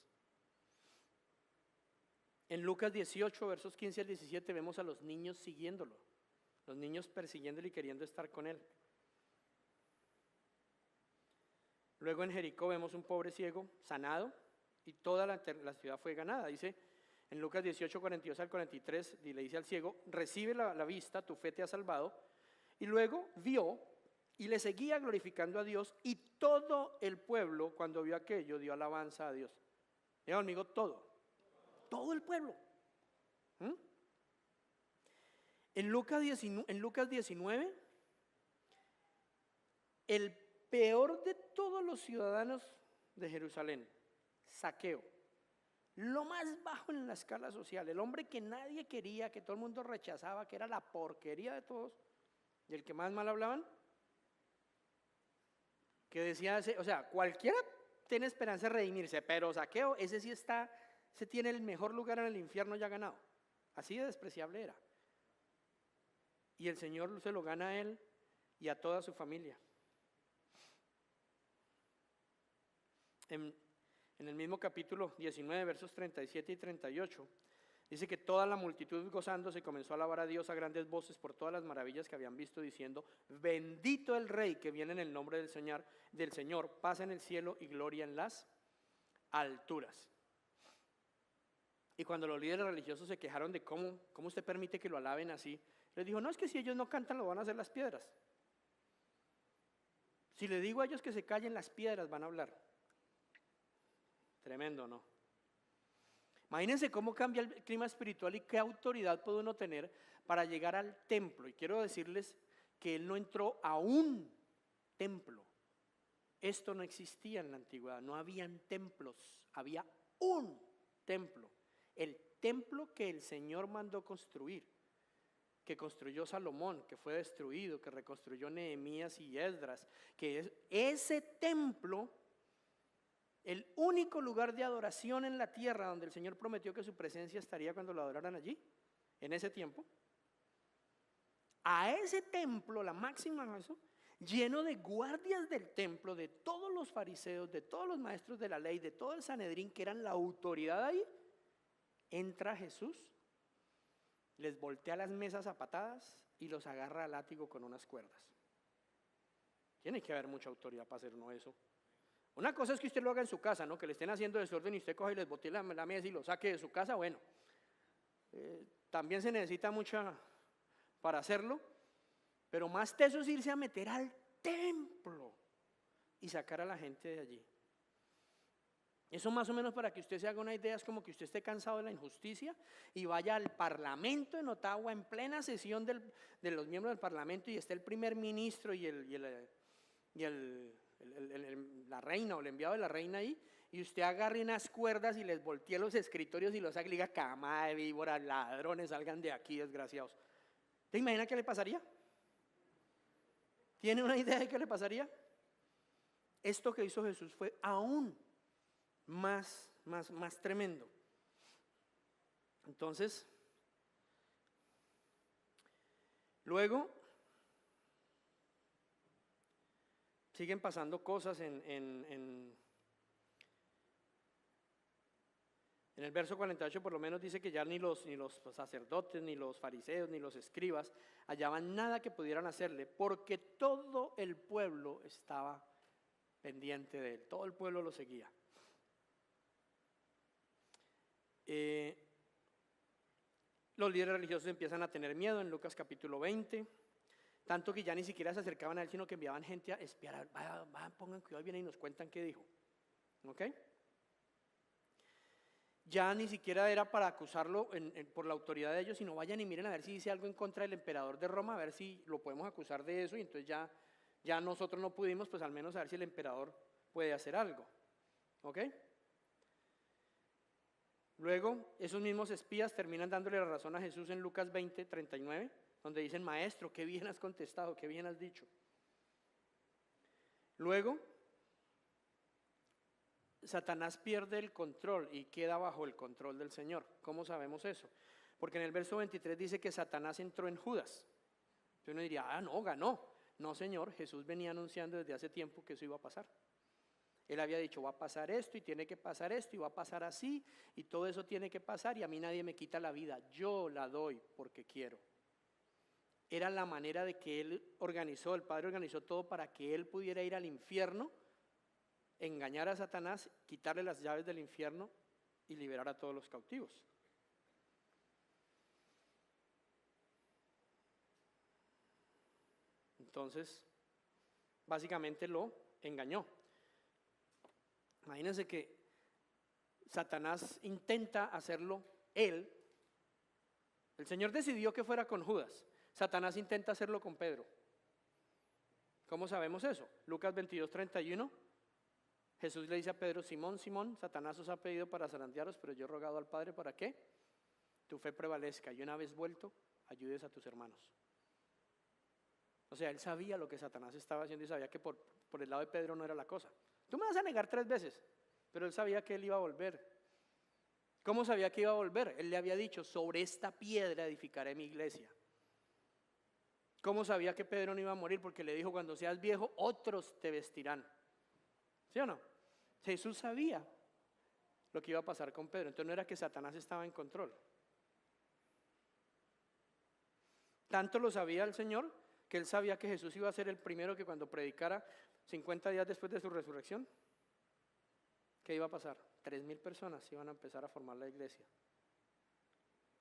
En Lucas 18, versos 15 al 17 vemos a los niños siguiéndolo. Los niños persiguiéndolo y queriendo estar con él. Luego en Jericó vemos un pobre ciego sanado y toda la ciudad fue ganada. Dice en Lucas 18, 42 al 43, y le dice al ciego, recibe la vista, tu fe te ha salvado. Y luego vio y le seguía glorificando a Dios, y todo el pueblo, cuando vio aquello, dio alabanza a Dios. Diga conmigo, todo el pueblo. En Lucas 19, el peor de todos los ciudadanos de Jerusalén, Zaqueo, lo más bajo en la escala social, el hombre que nadie quería, que todo el mundo rechazaba, que era la porquería de todos, y el que más mal hablaban, que decía, o sea, cualquiera tiene esperanza de redimirse, pero Zaqueo, ese tiene el mejor lugar en el infierno ya ganado. Así de despreciable era. Y el Señor se lo gana a él y a toda su familia. En el mismo capítulo 19, versos 37 y 38, dice que toda la multitud gozándose comenzó a alabar a Dios a grandes voces por todas las maravillas que habían visto, diciendo, bendito el Rey que viene en el nombre del Señor, paz en el cielo y gloria en las alturas. Y cuando los líderes religiosos se quejaron de cómo usted permite que lo alaben así, les dijo, no, es que si ellos no cantan lo van a hacer las piedras. Si le digo a ellos que se callen, las piedras van a hablar. Tremendo, ¿no? Imagínense cómo cambia el clima espiritual y qué autoridad puede uno tener para llegar al templo. Y quiero decirles que él no entró a un templo. Esto no existía en la antigüedad, no habían templos, había un templo. El templo que el Señor mandó construir, que construyó Salomón, que fue destruido, que reconstruyó Nehemías y Esdras, que es ese templo, el único lugar de adoración en la tierra donde el Señor prometió que su presencia estaría cuando lo adoraran allí, en ese tiempo. A ese templo, la máxima eso, lleno de guardias del templo, de todos los fariseos, de todos los maestros de la ley, de todo el Sanedrín, que eran la autoridad ahí, entra Jesús, les voltea las mesas a patadas y los agarra a látigo con unas cuerdas. Tiene que haber mucha autoridad para hacer uno eso. Una cosa es que usted lo haga en su casa, ¿no? Que le estén haciendo desorden y usted coge y les bote la mesa y lo saque de su casa, bueno. También se necesita mucha para hacerlo, pero más teso es irse a meter al templo y sacar a la gente de allí. Eso más o menos para que usted se haga una idea, es como que usted esté cansado de la injusticia y vaya al Parlamento en Ottawa en plena sesión de los miembros del Parlamento y esté el primer ministro y la reina o el enviado de la reina ahí, y usted agarre unas cuerdas y les voltee los escritorios y los haga y le diga, cama de víboras, ladrones, salgan de aquí, desgraciados. ¿Te imaginas qué le pasaría? ¿Tiene una idea de qué le pasaría? Esto que hizo Jesús fue aún más tremendo. Entonces, luego siguen pasando cosas en En el verso 48 por lo menos dice que ya ni los sacerdotes, ni los fariseos, ni los escribas hallaban nada que pudieran hacerle, porque todo el pueblo estaba pendiente de él, todo el pueblo lo seguía. Los líderes religiosos empiezan a tener miedo en Lucas capítulo 20, tanto que ya ni siquiera se acercaban a él, sino que enviaban gente a espiar, pongan cuidado, vienen y nos cuentan qué dijo. ¿Ok? Ya ni siquiera era para acusarlo por la autoridad de ellos, sino vayan y miren a ver si dice algo en contra del emperador de Roma, a ver si lo podemos acusar de eso, y entonces ya nosotros no pudimos, pues al menos a ver si el emperador puede hacer algo. ¿Ok? Luego, esos mismos espías terminan dándole la razón a Jesús en Lucas 20, 39, donde dicen: Maestro, qué bien has contestado, qué bien has dicho. Luego, Satanás pierde el control y queda bajo el control del Señor. ¿Cómo sabemos eso? Porque en el verso 23 dice que Satanás entró en Judas. Entonces uno diría: no, ganó. No, Señor, Jesús venía anunciando desde hace tiempo que eso iba a pasar. Él había dicho: va a pasar esto y tiene que pasar esto y va a pasar así y todo eso tiene que pasar, y a mí nadie me quita la vida, yo la doy porque quiero. Era la manera de que él organizó, el Padre organizó todo para que él pudiera ir al infierno, engañar a Satanás, quitarle las llaves del infierno y liberar a todos los cautivos. Entonces, básicamente lo engañó. Imagínense que Satanás intenta hacerlo él. El Señor decidió que fuera con Judas. Satanás intenta hacerlo con Pedro. ¿Cómo sabemos eso? Lucas 22, 31. Jesús le dice a Pedro: Simón, Simón, Satanás os ha pedido para zarandearos, pero yo he rogado al Padre para que tu fe prevalezca y una vez vuelto, ayudes a tus hermanos. O sea, él sabía lo que Satanás estaba haciendo y sabía que por el lado de Pedro no era la cosa. Tú me vas a negar 3 veces, pero él sabía que él iba a volver. ¿Cómo sabía que iba a volver? Él le había dicho: sobre esta piedra edificaré mi iglesia. ¿Cómo sabía que Pedro no iba a morir? Porque le dijo: cuando seas viejo, otros te vestirán. ¿Sí o no? Jesús sabía lo que iba a pasar con Pedro. Entonces no era que Satanás estaba en control. Tanto lo sabía el Señor, que él sabía que Jesús iba a ser el primero que cuando predicara 50 días después de su resurrección, ¿qué iba a pasar? 3,000 personas iban a empezar a formar la iglesia.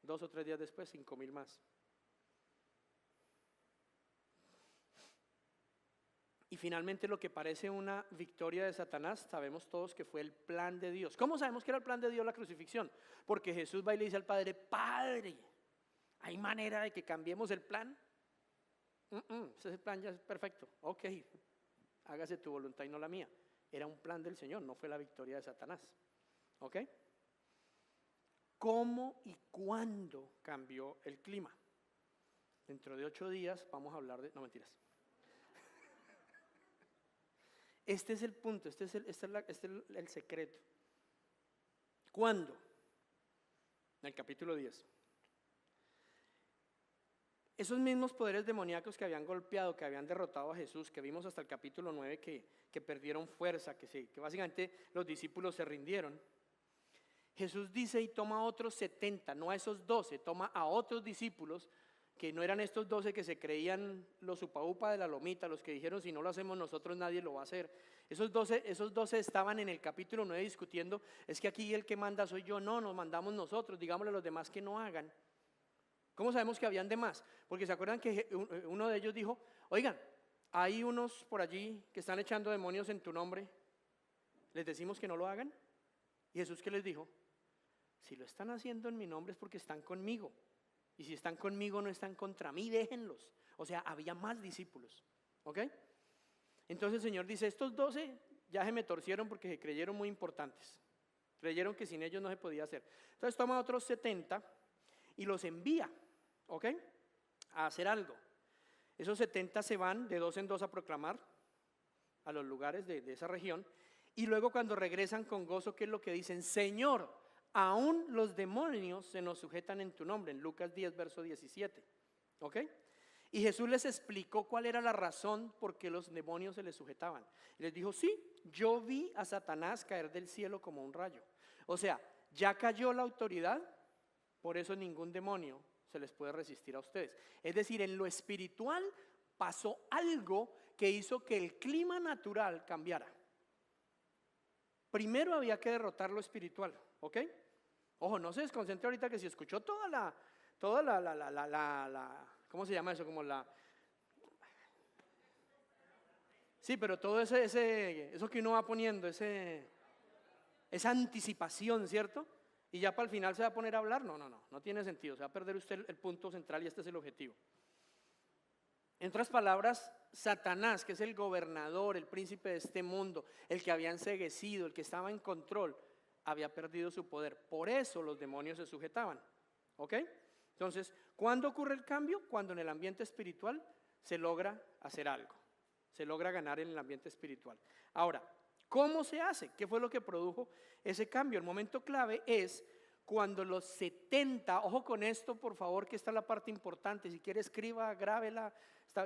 2 o 3 días después, 5,000 más. Y finalmente, lo que parece una victoria de Satanás, sabemos todos que fue el plan de Dios. ¿Cómo sabemos que era el plan de Dios la crucifixión? Porque Jesús va y le dice al Padre: Padre, ¿hay manera de que cambiemos el plan? Ese plan ya es perfecto. Ok, hágase tu voluntad y no la mía. Era un plan del Señor, no fue la victoria de Satanás. ¿Ok? ¿Cómo y cuándo cambió el clima? Dentro de 8 días vamos a hablar de... No, mentiras. Este es el punto, este es el secreto. ¿Cuándo? En el capítulo 10. Esos mismos poderes demoníacos que habían golpeado, que habían derrotado a Jesús, que vimos hasta el capítulo 9 que perdieron fuerza, que básicamente los discípulos se rindieron. Jesús dice y toma a otros 70, no a esos 12, toma a otros discípulos que no eran estos 12 que se creían los upa-upa de la lomita, los que dijeron: si no lo hacemos nosotros nadie lo va a hacer. Esos 12 estaban en el capítulo 9 discutiendo: es que aquí el que manda soy yo. No, nos mandamos nosotros, digámosle a los demás que no hagan. ¿Cómo sabemos que habían demás? Porque se acuerdan que uno de ellos dijo: oigan, hay unos por allí que están echando demonios en tu nombre, ¿les decimos que no lo hagan? Y Jesús, ¿qué les dijo? Si lo están haciendo en mi nombre es porque están conmigo. Y si están conmigo no están contra mí, déjenlos. O sea, había más discípulos. ¿Ok? Entonces el Señor dice: estos 12 ya se me torcieron porque se creyeron muy importantes. Creyeron que sin ellos no se podía hacer. Entonces toma a otros 70 y los envía, ¿ok?, a hacer algo. Esos 70 se van de 2 en 2 a proclamar a los lugares de esa región. Y luego cuando regresan con gozo, ¿qué es lo que dicen? Señor, aún los demonios se nos sujetan en tu nombre, en Lucas 10, verso 17. ¿Ok? Y Jesús les explicó cuál era la razón por qué los demonios se les sujetaban. Y les dijo: sí, yo vi a Satanás caer del cielo como un rayo. O sea, ya cayó la autoridad, por eso ningún demonio se les puede resistir a ustedes. Es decir, en lo espiritual pasó algo que hizo que el clima natural cambiara. Primero había que derrotar lo espiritual, ¿ok? Ojo, no se desconcentre ahorita que si escuchó toda la ¿cómo se llama eso? Sí, pero todo eso que uno va poniendo, esa anticipación, ¿cierto? Y ya para el final se va a poner a hablar, no tiene sentido, se va a perder usted el punto central y este es el objetivo. En otras palabras, Satanás, que es el gobernador, el príncipe de este mundo, el que había enceguecido, el que estaba en control, había perdido su poder. Por eso los demonios se sujetaban, ¿ok? Entonces, ¿cuándo ocurre el cambio? Cuando en el ambiente espiritual se logra hacer algo, se logra ganar en el ambiente espiritual. Ahora, ¿cómo se hace? ¿Qué fue lo que produjo ese cambio? El momento clave es cuando los 70, ojo con esto por favor, que esta es la parte importante, si quiere escriba, grábela,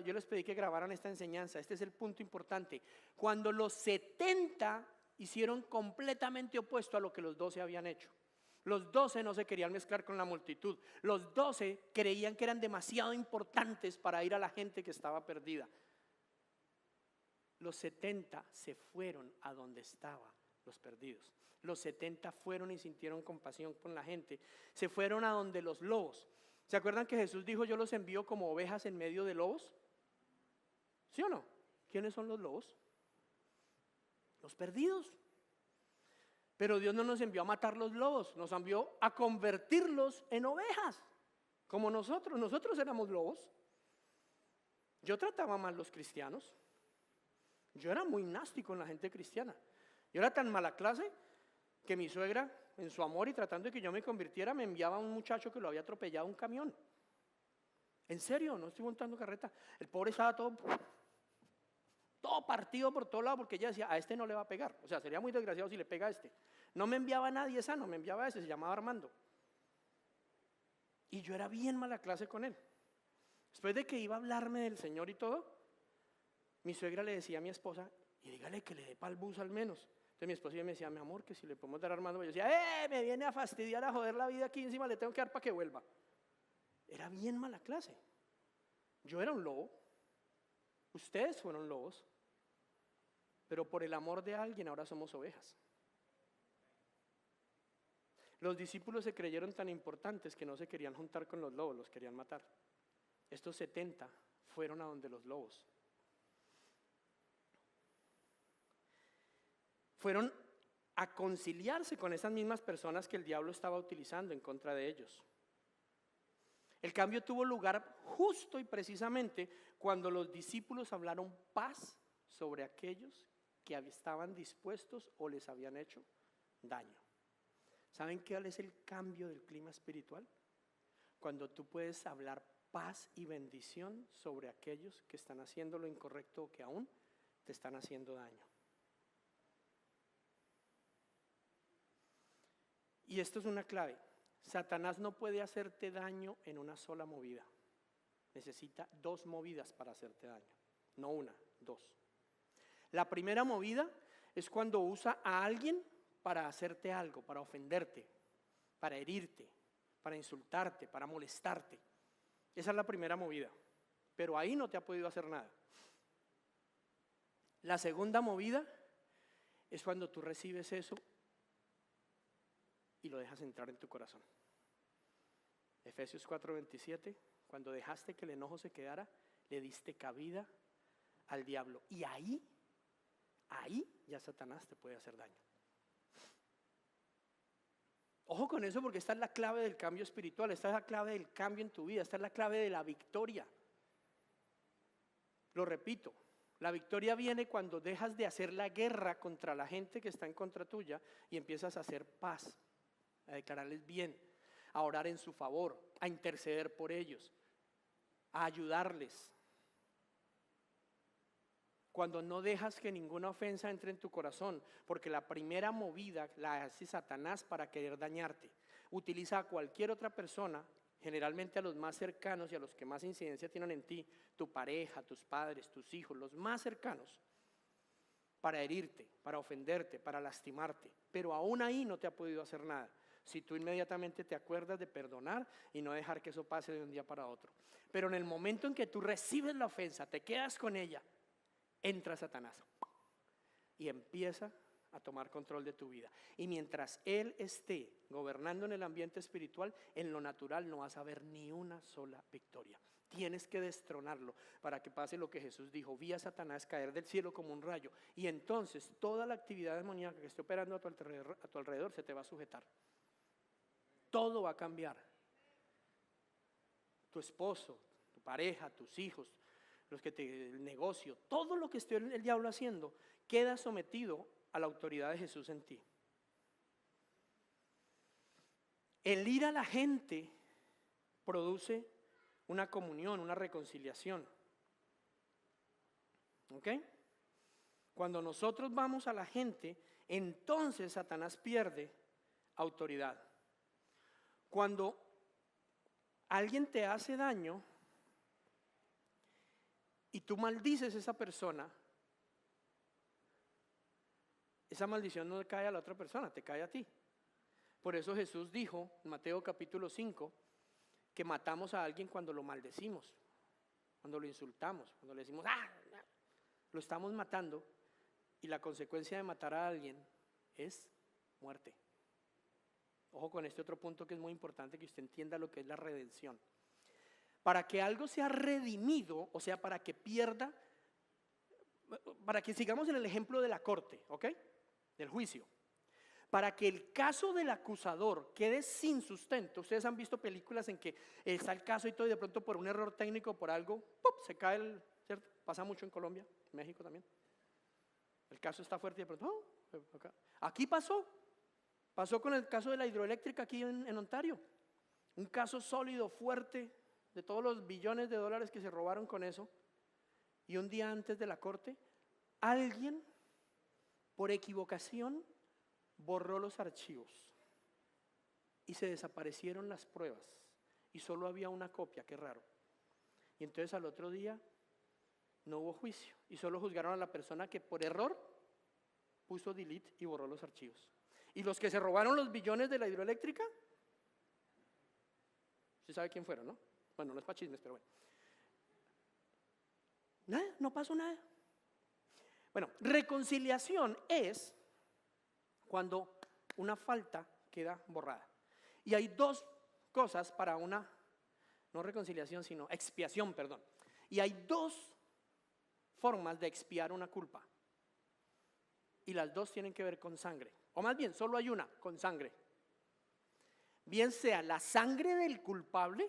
yo les pedí que grabaran esta enseñanza, este es el punto importante. Cuando los 70 hicieron completamente opuesto a lo que los 12 habían hecho. Los 12 no se querían mezclar con la multitud, los 12 creían que eran demasiado importantes para ir a la gente que estaba perdida. Los 70 se fueron a donde estaban los perdidos. Los 70 fueron y sintieron compasión con la gente. Se fueron a donde los lobos. ¿Se acuerdan que Jesús dijo: yo los envío como ovejas en medio de lobos? ¿Sí o no? ¿Quiénes son los lobos? Los perdidos. Pero Dios no nos envió a matar los lobos, nos envió a convertirlos en ovejas, como nosotros éramos lobos. Yo trataba mal a los cristianos. Yo era muy nasty con la gente cristiana. Yo era tan mala clase que mi suegra, en su amor y tratando de que yo me convirtiera, me enviaba a un muchacho que lo había atropellado un camión. En serio, no estoy montando carreta. El pobre estaba todo partido por todo lado porque ella decía: a este no le va a pegar. O sea, sería muy desgraciado si le pega a este. No me enviaba a nadie sano, me enviaba a ese, se llamaba Armando. Y yo era bien mala clase con él. Después de que iba a hablarme del Señor y todo, mi suegra le decía a mi esposa: y dígale que le dé pa'l bus al menos. Entonces mi esposa me decía: mi amor, que si le podemos dar a Armando. Yo decía: me viene a fastidiar, a joder la vida aquí encima, le tengo que dar para que vuelva. Era bien mala clase. Yo era un lobo, ustedes fueron lobos, pero por el amor de alguien ahora somos ovejas. Los discípulos se creyeron tan importantes que no se querían juntar con los lobos, los querían matar. Estos 70 fueron a donde los lobos. Fueron a conciliarse con esas mismas personas que el diablo estaba utilizando en contra de ellos. El cambio tuvo lugar justo y precisamente cuando los discípulos hablaron paz sobre aquellos que estaban dispuestos o les habían hecho daño. ¿Saben qué es el cambio del clima espiritual? Cuando tú puedes hablar paz y bendición sobre aquellos que están haciendo lo incorrecto o que aún te están haciendo daño. Y esto es una clave. Satanás no puede hacerte daño en una sola movida. Necesita 2 movidas para hacerte daño. No una, 2. La primera movida es cuando usa a alguien para hacerte algo, para ofenderte, para herirte, para insultarte, para molestarte. Esa es la primera movida. Pero ahí no te ha podido hacer nada. La segunda movida es cuando tú recibes eso y lo dejas entrar en tu corazón. Efesios 4:27, cuando dejaste que el enojo se quedara, le diste cabida al diablo. Y ahí ya Satanás te puede hacer daño. Ojo con eso, porque esta es la clave del cambio espiritual, esta es la clave del cambio en tu vida, esta es la clave de la victoria. Lo repito, la victoria viene cuando dejas de hacer la guerra contra la gente que está en contra tuya y empiezas a hacer paz, a declararles bien, a orar en su favor, a interceder por ellos, a ayudarles. Cuando no dejas que ninguna ofensa entre en tu corazón, porque la primera movida la hace Satanás para querer dañarte. Utiliza a cualquier otra persona, generalmente a los más cercanos y a los que más incidencia tienen en ti, tu pareja, tus padres, tus hijos, los más cercanos, para herirte, para ofenderte, para lastimarte. Pero aún ahí no te ha podido hacer nada. si tú inmediatamente te acuerdas de perdonar y no dejar que eso pase de un día para otro. Pero en el momento en que tú recibes la ofensa, te quedas con ella, entra Satanás y empieza a tomar control de tu vida. Y mientras él esté gobernando en el ambiente espiritual, en lo natural no vas a ver ni una sola victoria. Tienes que destronarlo para que pase lo que Jesús dijo: vi a Satanás caer del cielo como un rayo. Y entonces toda la actividad demoníaca que esté operando a tu alrededor se te va a sujetar. Todo va a cambiar. Tu esposo, tu pareja, tus hijos, el negocio, todo lo que esté el diablo haciendo queda sometido a la autoridad de Jesús en ti. El ir a la gente produce una comunión, una reconciliación. ¿Ok? Cuando nosotros vamos a la gente, entonces Satanás pierde autoridad. Cuando alguien te hace daño y tú maldices a esa persona, esa maldición no cae a la otra persona, te cae a ti. Por eso Jesús dijo en Mateo capítulo 5 que matamos a alguien cuando lo maldecimos, cuando lo insultamos, cuando le decimos lo estamos matando, y la consecuencia de matar a alguien es muerte. Ojo con este otro punto que es muy importante, que usted entienda lo que es la redención. Para que algo sea redimido, o sea, para que pierda, para que sigamos en el ejemplo de la corte, ¿ok? Del juicio. Para que el caso del acusador quede sin sustento. Ustedes han visto películas en que está el caso y todo, y de pronto por un error técnico, por algo, ¡pum!, se cae ¿cierto? Pasa mucho en Colombia, en México también. El caso está fuerte y de pronto, aquí pasó con el caso de la hidroeléctrica aquí en Ontario. Un caso sólido, fuerte, de todos los billones de dólares que se robaron con eso. Y un día antes de la corte, alguien, por equivocación, borró los archivos y se desaparecieron las pruebas y solo había una copia. Qué raro. Y entonces al otro día no hubo juicio y solo juzgaron a la persona que por error puso delete y borró los archivos. Y los que se robaron los billones de la hidroeléctrica, ¿usted sabe quién fueron, no? Bueno, no es para chismes, pero bueno. Nada, no pasó nada. Bueno, reconciliación es cuando una falta queda borrada. Y hay dos cosas para una, no reconciliación, sino expiación, perdón. Y hay dos formas de expiar una culpa. Y las dos tienen que ver con sangre. O más bien, solo hay una, con sangre. Bien sea la sangre del culpable.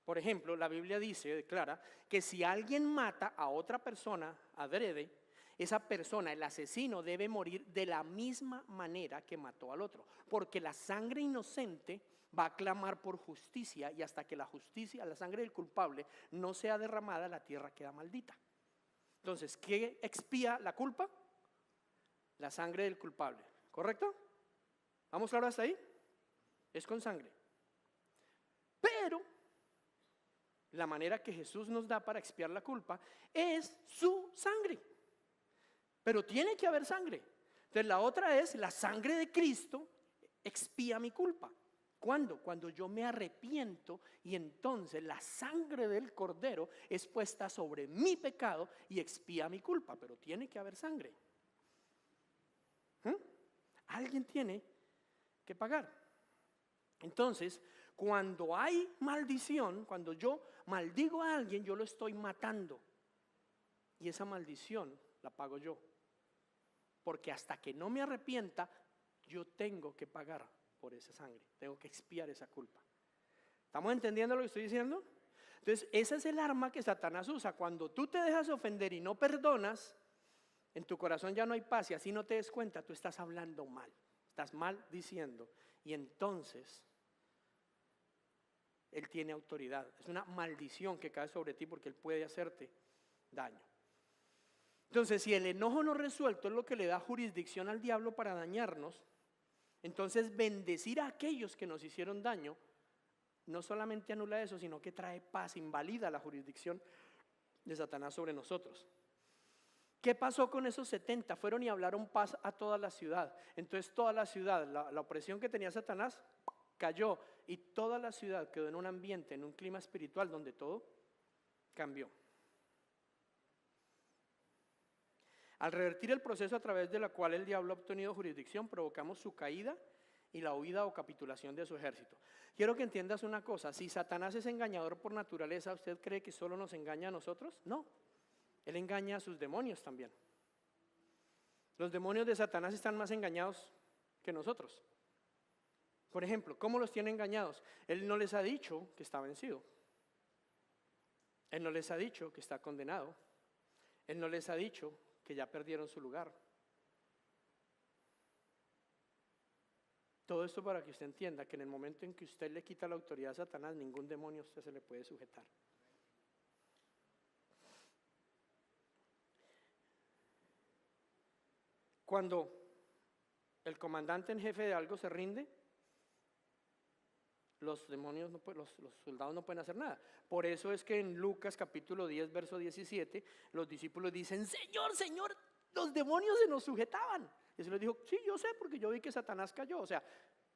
Por ejemplo, la Biblia declara que si alguien mata a otra persona adrede, esa persona, el asesino, debe morir de la misma manera que mató al otro, porque la sangre inocente va a clamar por justicia, y hasta que la sangre del culpable no sea derramada, la tierra queda maldita. Entonces, ¿qué expía la culpa? La sangre del culpable, ¿correcto? ¿Vamos claro hasta ahí? Es con sangre. Pero la manera que Jesús nos da para expiar la culpa es su sangre. Pero tiene que haber sangre. Entonces la otra es: la sangre de Cristo expía mi culpa. ¿Cuándo? Cuando yo me arrepiento, y entonces la sangre del Cordero es puesta sobre mi pecado y expía mi culpa. Pero tiene que haber sangre. Alguien tiene que pagar. Entonces, cuando hay maldición, cuando yo maldigo a alguien, yo lo estoy matando. Y esa maldición la pago yo. Porque hasta que no me arrepienta, yo tengo que pagar por esa sangre. Tengo que expiar esa culpa. ¿Estamos entendiendo lo que estoy diciendo? Entonces, ese es el arma que Satanás usa. Cuando tú te dejas ofender y no perdonas, en tu corazón ya no hay paz, y así no te des cuenta, tú estás hablando mal. Estás mal diciendo. Y entonces él tiene autoridad. Es una maldición que cae sobre ti porque él puede hacerte daño. Entonces, si el enojo no resuelto es lo que le da jurisdicción al diablo para dañarnos, entonces bendecir a aquellos que nos hicieron daño no solamente anula eso, sino que trae paz, invalida la jurisdicción de Satanás sobre nosotros. ¿Qué pasó con esos 70? Fueron y hablaron paz a toda la ciudad. Entonces toda la ciudad, la opresión que tenía Satanás, cayó. Y toda la ciudad quedó en un ambiente, en un clima espiritual donde todo cambió. Al revertir el proceso a través de la cual el diablo ha obtenido jurisdicción, provocamos su caída y la huida o capitulación de su ejército. Quiero que entiendas una cosa, si Satanás es engañador por naturaleza, ¿usted cree que solo nos engaña a nosotros? No, él engaña a sus demonios también. Los demonios de Satanás están más engañados que nosotros. Por ejemplo, ¿cómo los tiene engañados? Él no les ha dicho que está vencido. Él no les ha dicho que está condenado. Él no les ha dicho que ya perdieron su lugar. Todo esto para que usted entienda que en el momento en que usted le quita la autoridad a Satanás, ningún demonio a usted se le puede sujetar. Cuando el comandante en jefe de algo se rinde, los demonios, los soldados no pueden hacer nada. Por eso es que en Lucas capítulo 10, verso 17, los discípulos dicen, Señor, Señor, los demonios se nos sujetaban. Y Jesús les dijo, sí, yo sé, porque yo vi que Satanás cayó. O sea,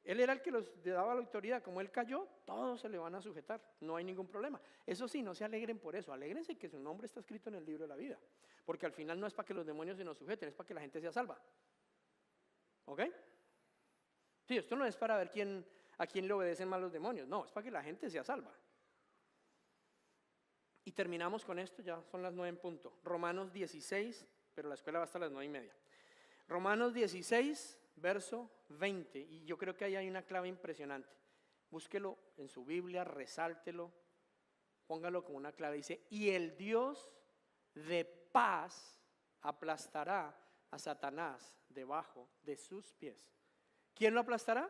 él era el que le daba la autoridad. Como él cayó, todos se le van a sujetar. No hay ningún problema. Eso sí, no se alegren por eso. Alégrense que su nombre está escrito en el libro de la vida. Porque al final no es para que los demonios se nos sujeten, es para que la gente sea salva. ¿Ok? Sí, esto no es para ver a quién le obedecen más los demonios. No, es para que la gente sea salva. Y terminamos con esto, ya son las 9 en punto. Romanos 16, pero la escuela va hasta las 9:30. Romanos 16, verso 20. Y yo creo que ahí hay una clave impresionante. Búsquelo en su Biblia, resáltelo, póngalo como una clave. Dice, y el Dios de paz aplastará a Satanás debajo de sus pies. ¿Quién lo aplastará?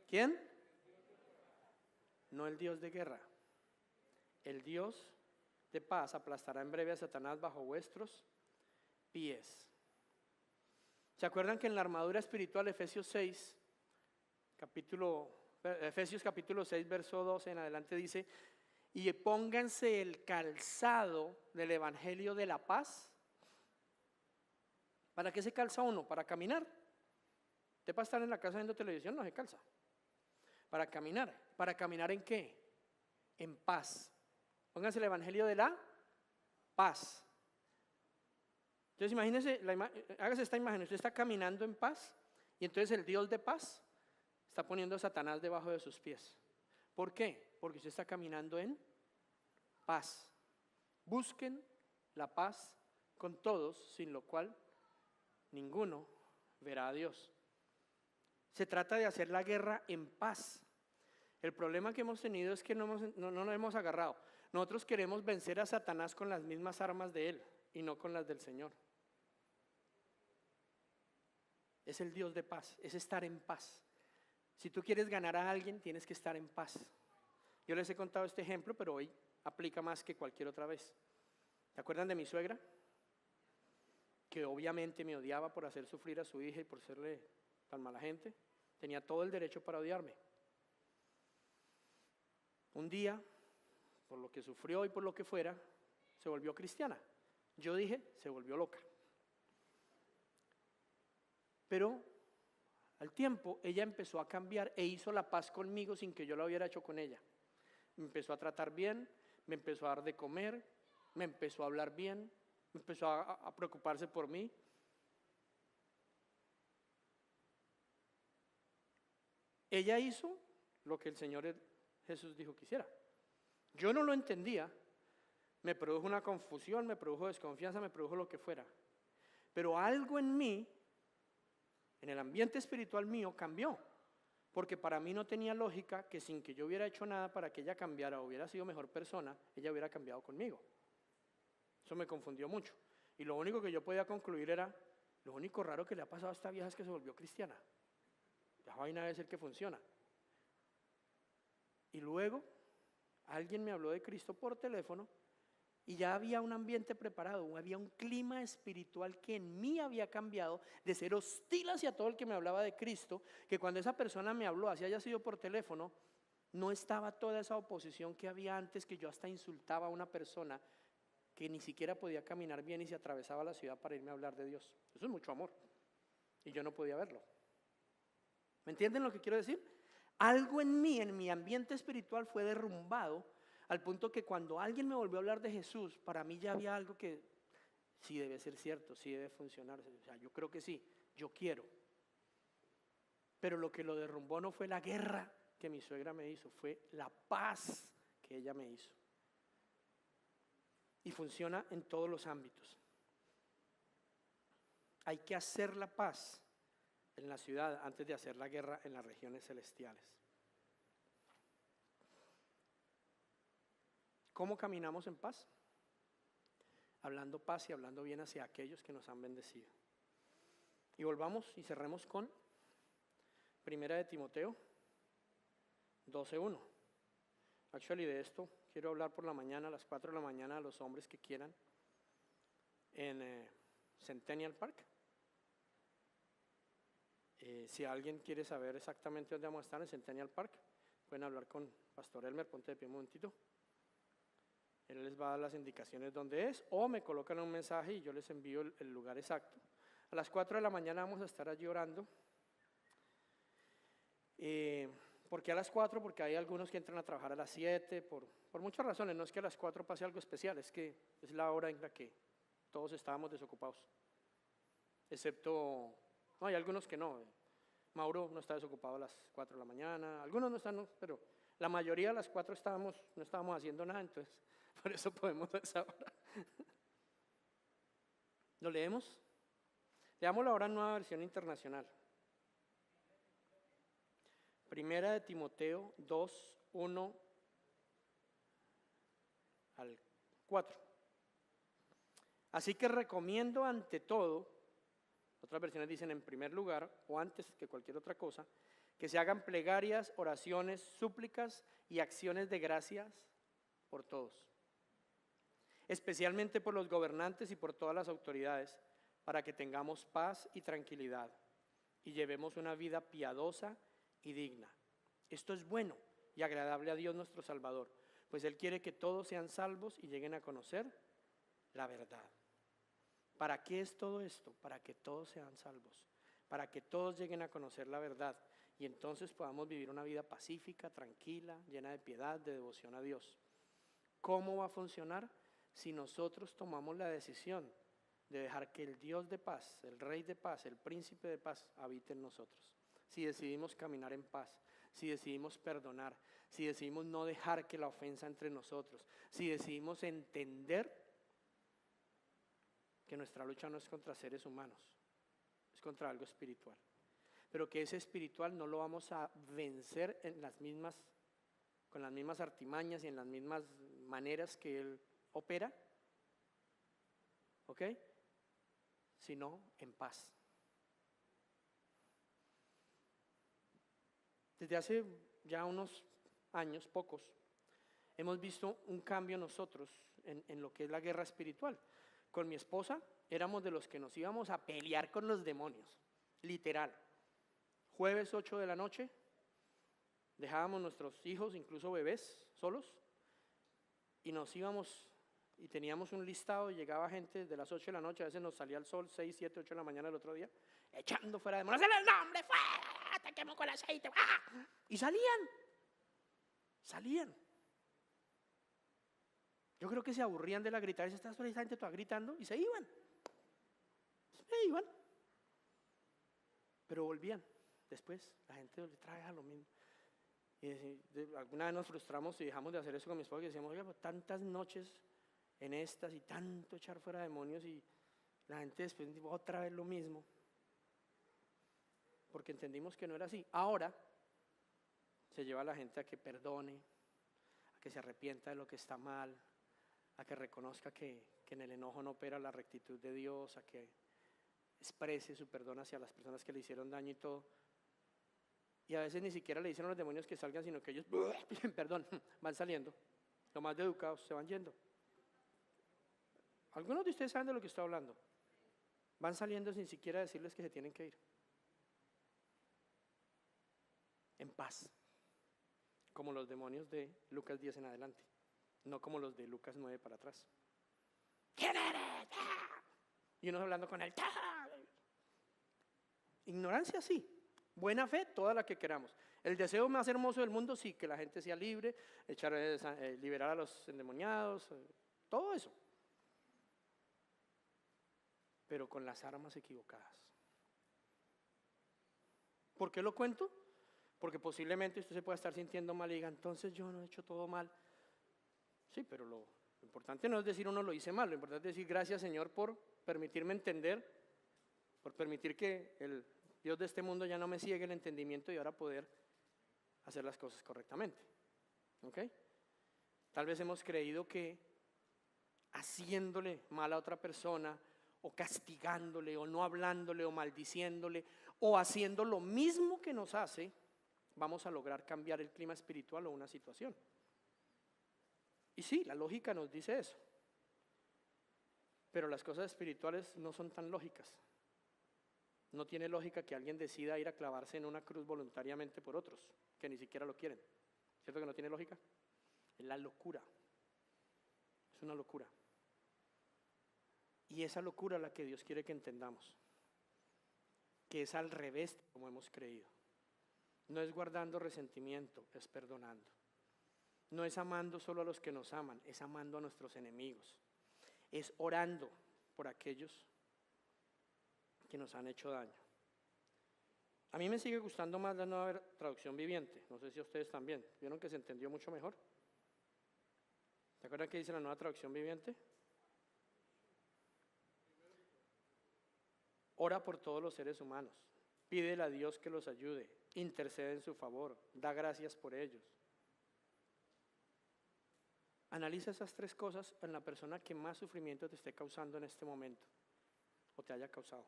¿Quién? No el Dios de guerra. El Dios de paz aplastará en breve a Satanás bajo vuestros pies. ¿Se acuerdan que en la armadura espiritual Efesios capítulo 6, verso 12 en adelante dice, y pónganse el calzado del evangelio de la paz? ¿Para qué se calza uno? Para caminar. Usted para estar en la casa viendo televisión no se calza. Para caminar. ¿Para caminar en qué? En paz. Pónganse el evangelio de la paz. Entonces imagínense, hágase esta imagen, usted está caminando en paz y entonces el Dios de paz está poniendo a Satanás debajo de sus pies. ¿Por qué? Porque usted está caminando en paz. Busquen la paz con todos, sin lo cual ninguno verá a Dios. Se trata de hacer la guerra en paz. El problema que hemos tenido es que no nos hemos agarrado. Nosotros queremos vencer a Satanás con las mismas armas de él y no con las del Señor. Es el Dios de paz, es estar en paz. Si tú quieres ganar a alguien, tienes que estar en paz. Yo les he contado este ejemplo, pero hoy aplica más que cualquier otra vez. ¿Se acuerdan de mi suegra? Que obviamente me odiaba por hacer sufrir a su hija y por serle tan mala gente. Tenía todo el derecho para odiarme. Un día, por lo que sufrió y por lo que fuera, se volvió cristiana. Yo dije, se volvió loca. Pero al tiempo ella empezó a cambiar e hizo la paz conmigo sin que yo lo hubiera hecho con ella. Me empezó a tratar bien, me empezó a dar de comer, me empezó a hablar bien, me empezó a preocuparse por mí. Ella hizo lo que el Señor Jesús dijo que hiciera. Yo no lo entendía, me produjo una confusión, me produjo desconfianza, me produjo lo que fuera. Pero algo en mí, en el ambiente espiritual mío, cambió. Porque para mí no tenía lógica que sin que yo hubiera hecho nada para que ella cambiara o hubiera sido mejor persona, ella hubiera cambiado conmigo. Eso me confundió mucho. Y lo único que yo podía concluir era, lo único raro que le ha pasado a esta vieja es que se volvió cristiana. La vaina debe ser que funciona. Y luego, alguien me habló de Cristo por teléfono y ya había un ambiente preparado, había un clima espiritual que en mí había cambiado de ser hostil hacia todo el que me hablaba de Cristo, que cuando esa persona me habló, así haya sido por teléfono, no estaba toda esa oposición que había antes, que yo hasta insultaba a una persona que ni siquiera podía caminar bien y se atravesaba la ciudad para irme a hablar de Dios. Eso es mucho amor. Y yo no podía verlo. ¿Me entienden lo que quiero decir? Algo en mí, en mi ambiente espiritual fue derrumbado al punto que cuando alguien me volvió a hablar de Jesús, para mí ya había algo que sí debe ser cierto, sí debe funcionar. O sea, yo creo que sí, yo quiero. Pero lo que lo derrumbó no fue la guerra que mi suegra me hizo, fue la paz que ella me hizo. Y funciona en todos los ámbitos. Hay que hacer la paz en la ciudad antes de hacer la guerra en las regiones celestiales. ¿Cómo caminamos en paz? Hablando paz y hablando bien hacia aquellos que nos han bendecido. Y volvamos y cerremos con Primera de Timoteo 12:1. Actually, de esto quiero hablar por la mañana, a las 4 de la mañana, a los hombres que quieran en Centennial Park. Si alguien quiere saber exactamente dónde vamos a estar en Centennial Park, pueden hablar con Pastor Elmer. Ponte de pie un momentito. Él les va a dar las indicaciones dónde es, o me colocan un mensaje y yo les envío el lugar exacto. A las 4 de la mañana vamos a estar allí orando. ¿Por qué a las 4? Porque hay algunos que entran a trabajar a las 7, por muchas razones. No es que a las 4 pase algo especial, es que es la hora en la que todos estábamos desocupados. Excepto, no, hay algunos que no. Mauro no está desocupado a las 4 de la mañana, algunos no están, no, pero la mayoría a las 4 no estábamos haciendo nada, entonces por eso podemos a esa hora. ¿Lo leemos? Leamos ahora en Nueva Versión Internacional. Primera de Timoteo 2:1 al 4. Así que recomiendo ante todo, otras versiones dicen en primer lugar o antes que cualquier otra cosa, que se hagan plegarias, oraciones, súplicas y acciones de gracias por todos, especialmente por los gobernantes y por todas las autoridades, para que tengamos paz y tranquilidad y llevemos una vida piadosa y digna. Esto es bueno y agradable a Dios nuestro Salvador, pues Él quiere que todos sean salvos y lleguen a conocer la verdad. ¿Para qué es todo esto? Para que todos sean salvos, para que todos lleguen a conocer la verdad y entonces podamos vivir una vida pacífica, tranquila, llena de piedad, de devoción a Dios. ¿Cómo va a funcionar? Si nosotros tomamos la decisión de dejar que el Dios de paz, el Rey de paz, el Príncipe de paz habite en nosotros. Si decidimos caminar en paz, si decidimos perdonar, si decidimos no dejar que la ofensa entre nosotros, si decidimos entender que nuestra lucha no es contra seres humanos, es contra algo espiritual, pero que ese espiritual no lo vamos a vencer con las mismas artimañas y en las mismas maneras que él opera, ¿ok? Sino en paz. Desde hace ya unos años, pocos, hemos visto un cambio nosotros en lo que es la guerra espiritual. Con mi esposa éramos de los que nos íbamos a pelear con los demonios, literal. Jueves 8 de la noche, dejábamos nuestros hijos, incluso bebés, solos, y nos íbamos, y teníamos un listado, y llegaba gente de las 8 de la noche, a veces nos salía el sol, 6, 7, 8 de la mañana el otro día, echando fuera demonios, en el nombre, fuera, te quemo con aceite, ¡ah! Y salían. Yo creo que se aburrían de la gritar, esta gente toda gritando, y se iban. Pero volvían. Después la gente le trae a lo mismo. Y alguna vez nos frustramos y dejamos de hacer eso con mi esposa, y decíamos, oiga, pues tantas noches en estas y tanto echar fuera demonios, y la gente después otra vez lo mismo. Porque entendimos que no era así. Ahora se lleva a la gente a que perdone, a que se arrepienta de lo que está mal, a que reconozca que en el enojo no opera la rectitud de Dios, a que exprese su perdón hacia las personas que le hicieron daño y todo. Y a veces ni siquiera le dicen a los demonios que salgan, sino que ellos, perdón, van saliendo. Lo más de educados, se van yendo. Algunos de ustedes saben de lo que estoy hablando. Van saliendo sin siquiera decirles que se tienen que ir. En paz. Como los demonios de Lucas 10 en adelante. No como los de Lucas 9 para atrás. ¿Quién eres? ¡Ah! Y unos hablando con él. ¡Ah! Ignorancia sí, buena fe toda la que queramos. El deseo más hermoso del mundo sí, que la gente sea libre, liberar a los endemoniados, todo eso. Pero con las armas equivocadas. ¿Por qué lo cuento? Porque posiblemente usted se pueda estar sintiendo mal y diga, entonces yo no he hecho todo mal. Sí, pero lo importante no es decir uno lo hice mal, lo importante es decir gracias Señor por permitirme entender, por permitir que el Dios de este mundo ya no me ciegue el entendimiento y ahora poder hacer las cosas correctamente. ¿Ok? Tal vez hemos creído que haciéndole mal a otra persona, o castigándole, o no hablándole, o maldiciéndole, o haciendo lo mismo que nos hace, vamos a lograr cambiar el clima espiritual o una situación. Y sí, la lógica nos dice eso. Pero las cosas espirituales no son tan lógicas. No tiene lógica que alguien decida ir a clavarse en una cruz voluntariamente por otros, que ni siquiera lo quieren. ¿Cierto que no tiene lógica? Es la locura. Es una locura. Y esa locura es la que Dios quiere que entendamos. Que es al revés de como hemos creído. No es guardando resentimiento, es perdonando. No es amando solo a los que nos aman, es amando a nuestros enemigos. Es orando por aquellos que nos han hecho daño. A mí me sigue gustando más la nueva traducción viviente. No sé si a ustedes también. ¿Vieron que se entendió mucho mejor? ¿Se acuerdan qué dice la nueva traducción viviente? Ora por todos los seres humanos. Pídele a Dios que los ayude. Intercede en su favor. Da gracias por ellos. Analiza esas tres cosas en la persona que más sufrimiento te esté causando en este momento o te haya causado.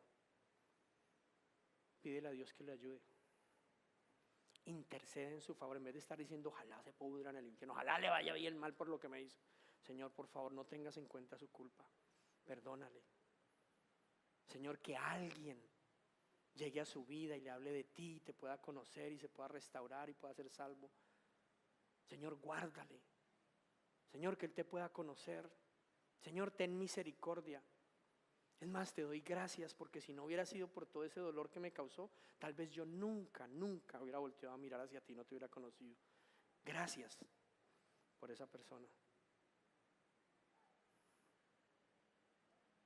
Pídele a Dios que le ayude. Intercede en su favor en vez de estar diciendo ojalá se pudra en el infierno, ojalá le vaya bien mal por lo que me hizo. Señor, por favor, no tengas en cuenta su culpa. Perdónale. Señor, que alguien llegue a su vida y le hable de ti, te pueda conocer y se pueda restaurar y pueda ser salvo. Señor, guárdale. Señor, que Él te pueda conocer. Señor, ten misericordia. Es más, te doy gracias porque si no hubiera sido por todo ese dolor que me causó, tal vez yo nunca hubiera volteado a mirar hacia ti, no te hubiera conocido. Gracias por esa persona.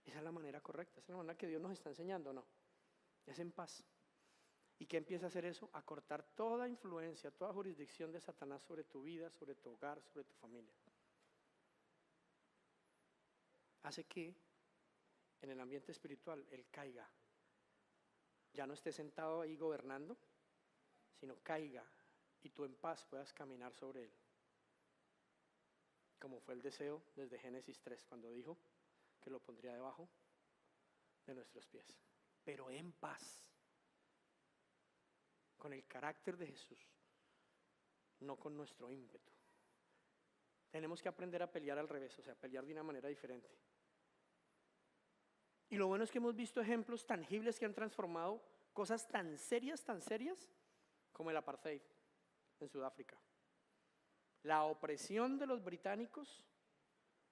Esa es la manera correcta, esa es la manera que Dios nos está enseñando, ¿no? Es en paz. ¿Y qué empieza a hacer eso? A cortar toda influencia, toda jurisdicción de Satanás sobre tu vida, sobre tu hogar, sobre tu familia. Hace que en el ambiente espiritual Él caiga. Ya no esté sentado ahí gobernando, sino caiga y tú en paz puedas caminar sobre Él. Como fue el deseo desde Génesis 3, cuando dijo que lo pondría debajo de nuestros pies. Pero en paz, con el carácter de Jesús, no con nuestro ímpetu. Tenemos que aprender a pelear al revés, o sea, pelear de una manera diferente. Y lo bueno es que hemos visto ejemplos tangibles que han transformado cosas tan serias como el apartheid en Sudáfrica. La opresión de los británicos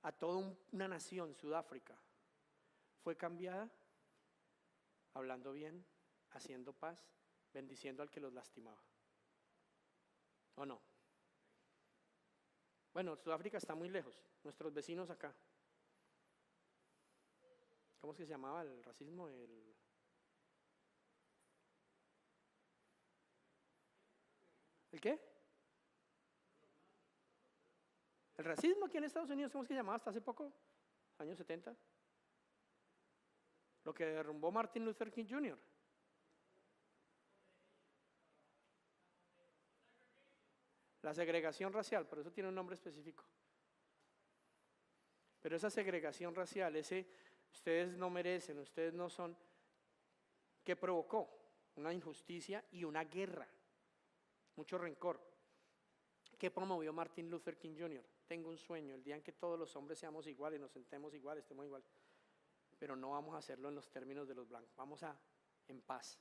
a toda una nación, Sudáfrica, fue cambiada hablando bien, haciendo paz, bendiciendo al que los lastimaba. ¿O no? Bueno, Sudáfrica está muy lejos, nuestros vecinos acá. ¿Cómo es que se llamaba el racismo? ¿El qué? El racismo aquí en Estados Unidos, ¿cómo es que se llamaba hasta hace poco? Años 70. Lo que derrumbó Martin Luther King Jr. La segregación racial, pero eso tiene un nombre específico. Pero esa segregación racial, ese ustedes no merecen, ustedes no son, ¿qué provocó? Una injusticia y una guerra, mucho rencor. ¿Qué promovió Martin Luther King Jr.? Tengo un sueño, el día en que todos los hombres seamos iguales, nos sentemos iguales, estemos iguales. Pero no vamos a hacerlo en los términos de los blancos, vamos en paz.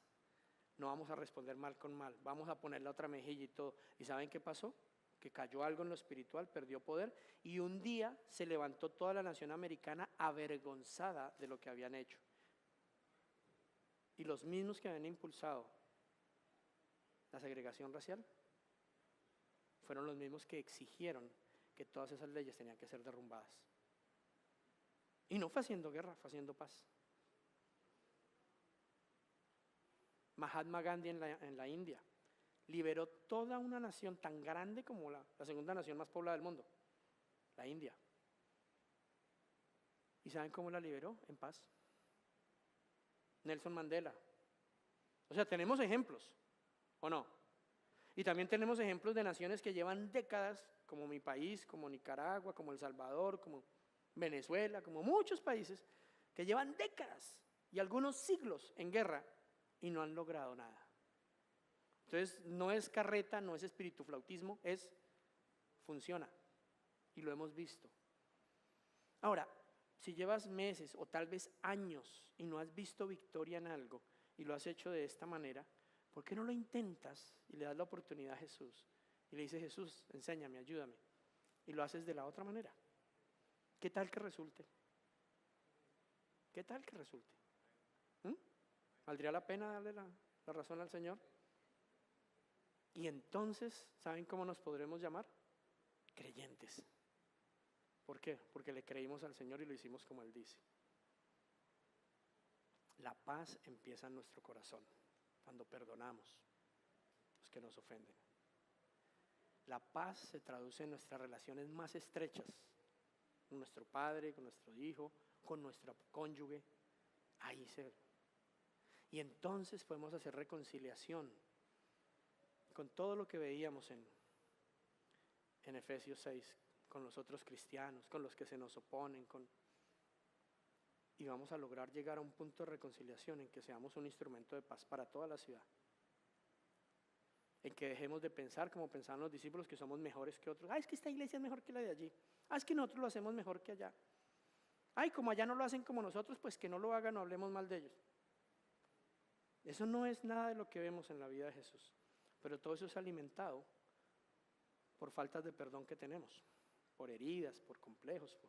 No vamos a responder mal con mal, vamos a poner la otra mejilla y todo. ¿Y saben qué pasó? que cayó algo en lo espiritual, perdió poder, y un día se levantó toda la nación americana avergonzada de lo que habían hecho. Y los mismos que habían impulsado la segregación racial fueron los mismos que exigieron que todas esas leyes tenían que ser derrumbadas. Y no fue haciendo guerra, fue haciendo paz. Mahatma Gandhi en la India liberó toda una nación tan grande como la segunda nación más poblada del mundo, la India. ¿Y saben cómo la liberó? En paz. Nelson Mandela. O sea, tenemos ejemplos, ¿o no? Y también tenemos ejemplos de naciones que llevan décadas, como mi país, como Nicaragua, como El Salvador, como Venezuela, como muchos países, que llevan décadas y algunos siglos en guerra y no han logrado nada. Entonces, no es carreta, no es espirituflautismo, funciona. Y lo hemos visto. Ahora, si llevas meses o tal vez años y no has visto victoria en algo y lo has hecho de esta manera, ¿por qué no lo intentas y le das la oportunidad a Jesús? Y le dices, Jesús, enséñame, ayúdame. Y lo haces de la otra manera. ¿Qué tal que resulte? ¿Qué tal que resulte? ¿Valdría la pena darle la razón al Señor? Y entonces, ¿saben cómo nos podremos llamar? Creyentes. ¿Por qué? Porque le creímos al Señor y lo hicimos como Él dice. La paz empieza en nuestro corazón, cuando perdonamos a los que nos ofenden. La paz se traduce en nuestras relaciones más estrechas, con nuestro padre, con nuestro hijo, con nuestro cónyuge. Ahí se ve. Y entonces podemos hacer reconciliación con todo lo que veíamos en Efesios 6, con los otros cristianos, con los que se nos oponen, y vamos a lograr llegar a un punto de reconciliación en que seamos un instrumento de paz para toda la ciudad. En que dejemos de pensar como pensaban los discípulos, que somos mejores que otros. Es que esta iglesia es mejor que la de allí. Es que nosotros lo hacemos mejor que allá. Como allá no lo hacen como nosotros, pues que no lo hagan, no hablemos mal de ellos. Eso no es nada de lo que vemos en la vida de Jesús. Pero todo eso es alimentado por faltas de perdón que tenemos, por heridas, por complejos.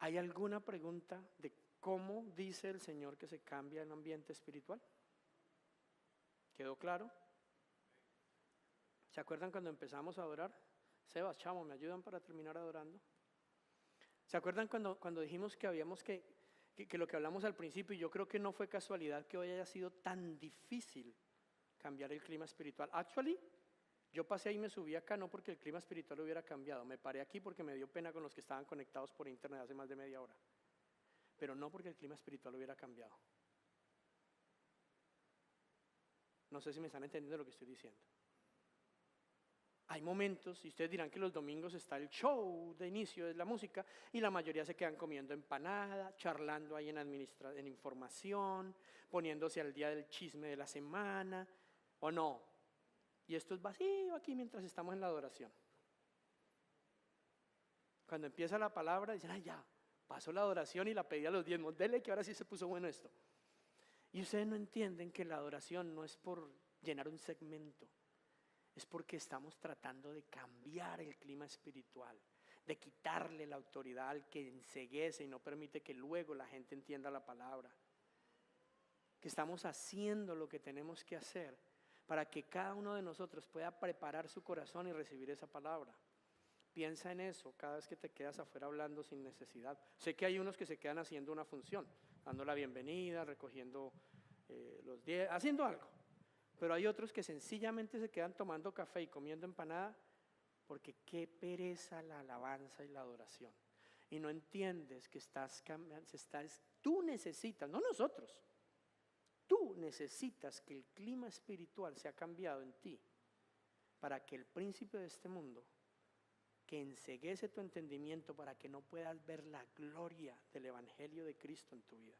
¿Hay alguna pregunta de cómo dice el Señor que se cambia el ambiente espiritual? ¿Quedó claro? ¿Se acuerdan cuando empezamos a adorar? Sebas, Chamo, ¿me ayudan para terminar adorando? ¿Se acuerdan cuando dijimos que habíamos que lo que hablamos al principio, y yo creo que no fue casualidad que hoy haya sido tan difícil cambiar el clima espiritual? Actually, yo pasé ahí y me subí acá no porque el clima espiritual hubiera cambiado, me paré aquí porque me dio pena con los que estaban conectados por internet hace más de media hora, pero no porque el clima espiritual hubiera cambiado. No sé si me están entendiendo lo que estoy diciendo. Hay momentos, y ustedes dirán que los domingos está el show de inicio de la música, y la mayoría se quedan comiendo empanada, charlando ahí en información, poniéndose al día del chisme de la semana, ¿o no? Y esto es vacío aquí mientras estamos en la adoración. Cuando empieza la palabra, dicen, ya, pasó la adoración y la pedí a los diezmos, dele que ahora sí se puso bueno esto. Y ustedes no entienden que la adoración no es por llenar un segmento, es porque estamos tratando de cambiar el clima espiritual, de quitarle la autoridad al que enceguece y no permite que luego la gente entienda la palabra. Que estamos haciendo lo que tenemos que hacer para que cada uno de nosotros pueda preparar su corazón y recibir esa palabra. Piensa en eso cada vez que te quedas afuera hablando sin necesidad. Sé que hay unos que se quedan haciendo una función, dando la bienvenida, recogiendo los 10, haciendo algo. Pero hay otros que sencillamente se quedan tomando café y comiendo empanada porque qué pereza la alabanza y la adoración. Y no entiendes que tú necesitas, no nosotros, tú necesitas que el clima espiritual sea cambiado en ti para que el príncipe de este mundo, que enceguece tu entendimiento para que no puedas ver la gloria del Evangelio de Cristo en tu vida.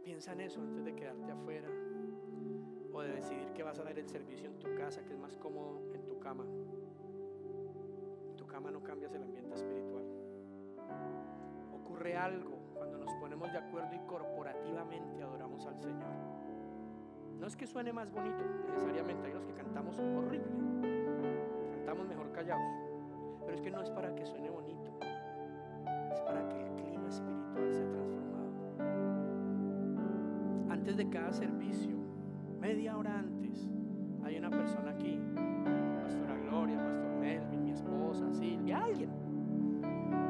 Piensa en eso antes de quedarte afuera o de decidir que vas a dar el servicio en tu casa, que es más cómodo en tu cama. En tu cama no cambias el ambiente espiritual. Ocurre algo cuando nos ponemos de acuerdo y corporativamente adoramos al Señor. No es que suene más bonito necesariamente, hay los que cantamos horrible, cantamos mejor callados, pero es que no es para que suene bonito, es para que el clima espiritual sea transformado. Antes de cada servicio, media hora antes, hay una persona aquí, Pastora Gloria, Pastor Melvin, mi esposa, Silvia, alguien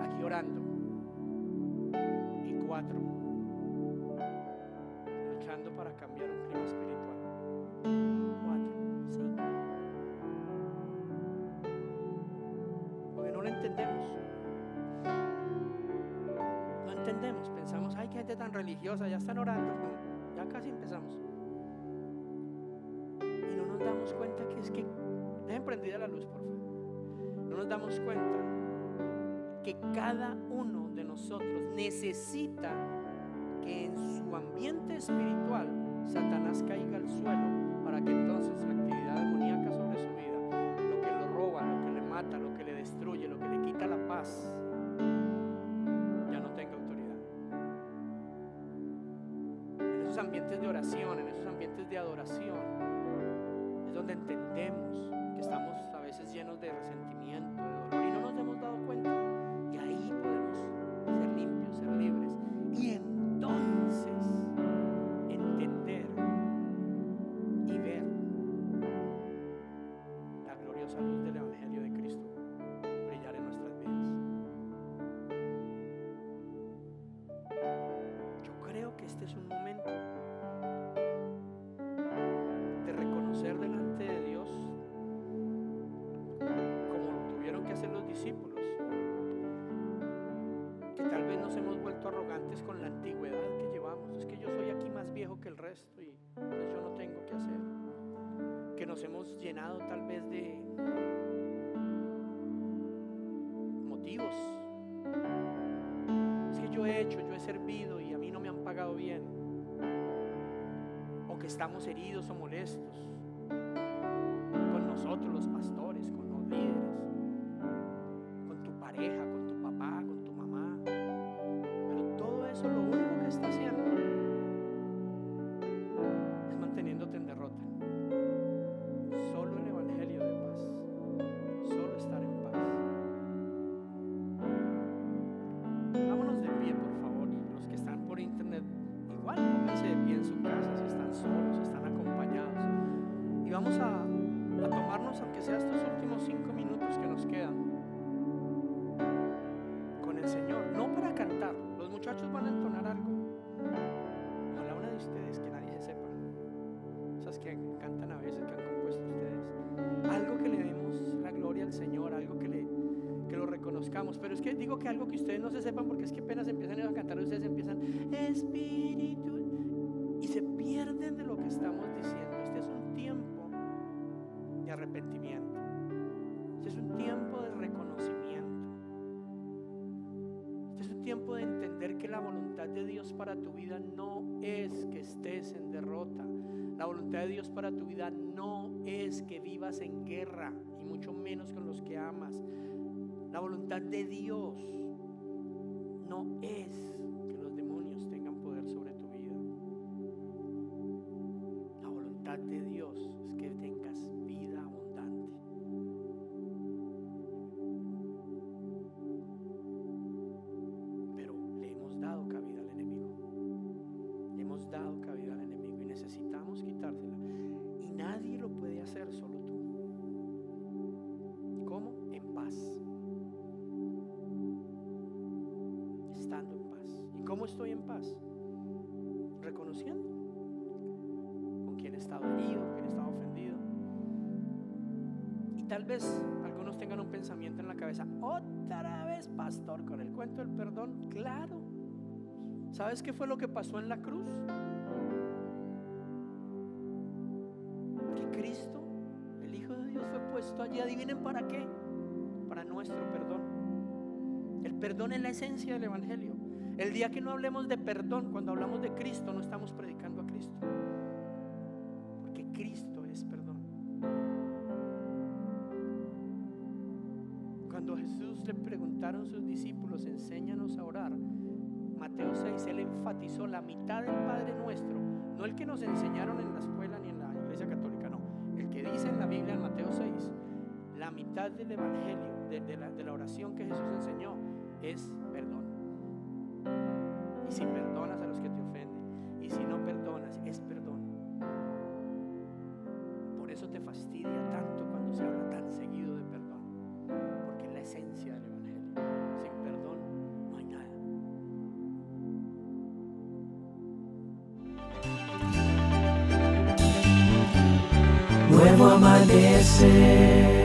aquí orando, y 4 luchando para cambiar un clima espiritual. 4, 5. Porque no lo entendemos. No entendemos, pensamos, ay, qué gente tan religiosa, ya están orando, ya casi empezamos. Y no nos damos cuenta que es que, dejen prendida la luz, por favor. No nos damos cuenta que cada uno de nosotros necesita que en su ambiente espiritual Satanás caiga al suelo, para que entonces la actividad demoníaca sobre su vida, lo que lo roba, lo que le mata, lo que le destruye, lo que le quita la paz, ya no tenga autoridad. En esos ambientes de oración, en esos ambientes de adoración, es donde entendemos que estamos a veces llenos de resentimiento, de dolor, y no nos hemos dado cuenta. Y ahí podemos ser limpios, ser libres, y entonces entender y ver la gloriosa luz del Evangelio de Cristo brillar en nuestras vidas. Yo creo que este es un momento de reconocer delante de Dios, como lo tuvieron que hacer los discípulos, que tal vez nos hemos vuelto arrogantes con la antigüedad que llevamos. Es que yo soy aquí más viejo que el resto y pues yo no tengo que hacer. Que nos hemos llenado tal vez de motivos. Es que yo he hecho, yo he servido y a mí no me han pagado bien. O que estamos heridos o molestos con nosotros los pastores, con los líderes, con tu pareja, con tu papá, con tu mamá. Pero todo eso lo único que está haciendo es manteniéndote en derrota. Solo el Evangelio de paz, solo estar en paz. Vámonos de pie, por favor, y los que están por internet, igual pónganse de pie en su casa, si están solos, si están acompañados, y vamos a tomarnos, aunque sea estos últimos 5 minutos que nos quedan, con el Señor, no para cantar. Los muchachos van a entonar algo, ojalá una de ustedes, que nadie se sepa, esas que cantan a veces, que han compuesto ustedes, algo que le demos la gloria al Señor, algo que lo reconozcamos. Pero es que digo que algo que ustedes no se sepan, porque es que apenas empiezan a cantar, ustedes empiezan Espíritu y se pierden de lo que estamos diciendo. Este es un tiempo de arrepentimiento, este es un tiempo de reconocimiento, este es un tiempo de entender que la voluntad de Dios para tu vida no es que estés en derrota. La voluntad de Dios para tu vida no es que vivas en guerra, y mucho menos con los que amas. La voluntad de Dios no es que los demonios tengan poder sobre tu vida. La voluntad de Dios es que tengas vida abundante. Pero le hemos dado cabida al enemigo. Le hemos dado cabida al enemigo y necesitamos quitársela. Y nadie lo puede hacer, solo tú. ¿Cómo? En paz. Estando en paz. ¿Y cómo estoy en paz? Reconociendo con quién he estado herido, con quién he estado ofendido. Y tal vez algunos tengan un pensamiento en la cabeza: otra vez, pastor, con el cuento del perdón. Claro. ¿Sabes qué fue lo que pasó en la cruz? Que Cristo, el Hijo de Dios, fue puesto allí. Adivinen para qué. Para nuestro perdón. El perdón es la esencia del Evangelio. El día que no hablemos de perdón, cuando hablamos de Cristo, no estamos predicando a Cristo, porque Cristo es perdón. Cuando Jesús le preguntaron sus discípulos: enséñanos a orar, Mateo 6, él enfatizó la mitad del Padre Nuestro, no el que nos enseñaron en la escuela ni en la iglesia católica, no, el que dice en la Biblia en Mateo 6, la mitad del evangelio, de la oración que Jesús enseñó es perdón. Y si perdonas a los que te ofenden, y si no perdonas, es perdón. Por eso te fastidia tanto cuando se habla tan seguido de perdón, porque es la esencia del evangelio. Sin perdón no hay nada. Nuevo amanecer.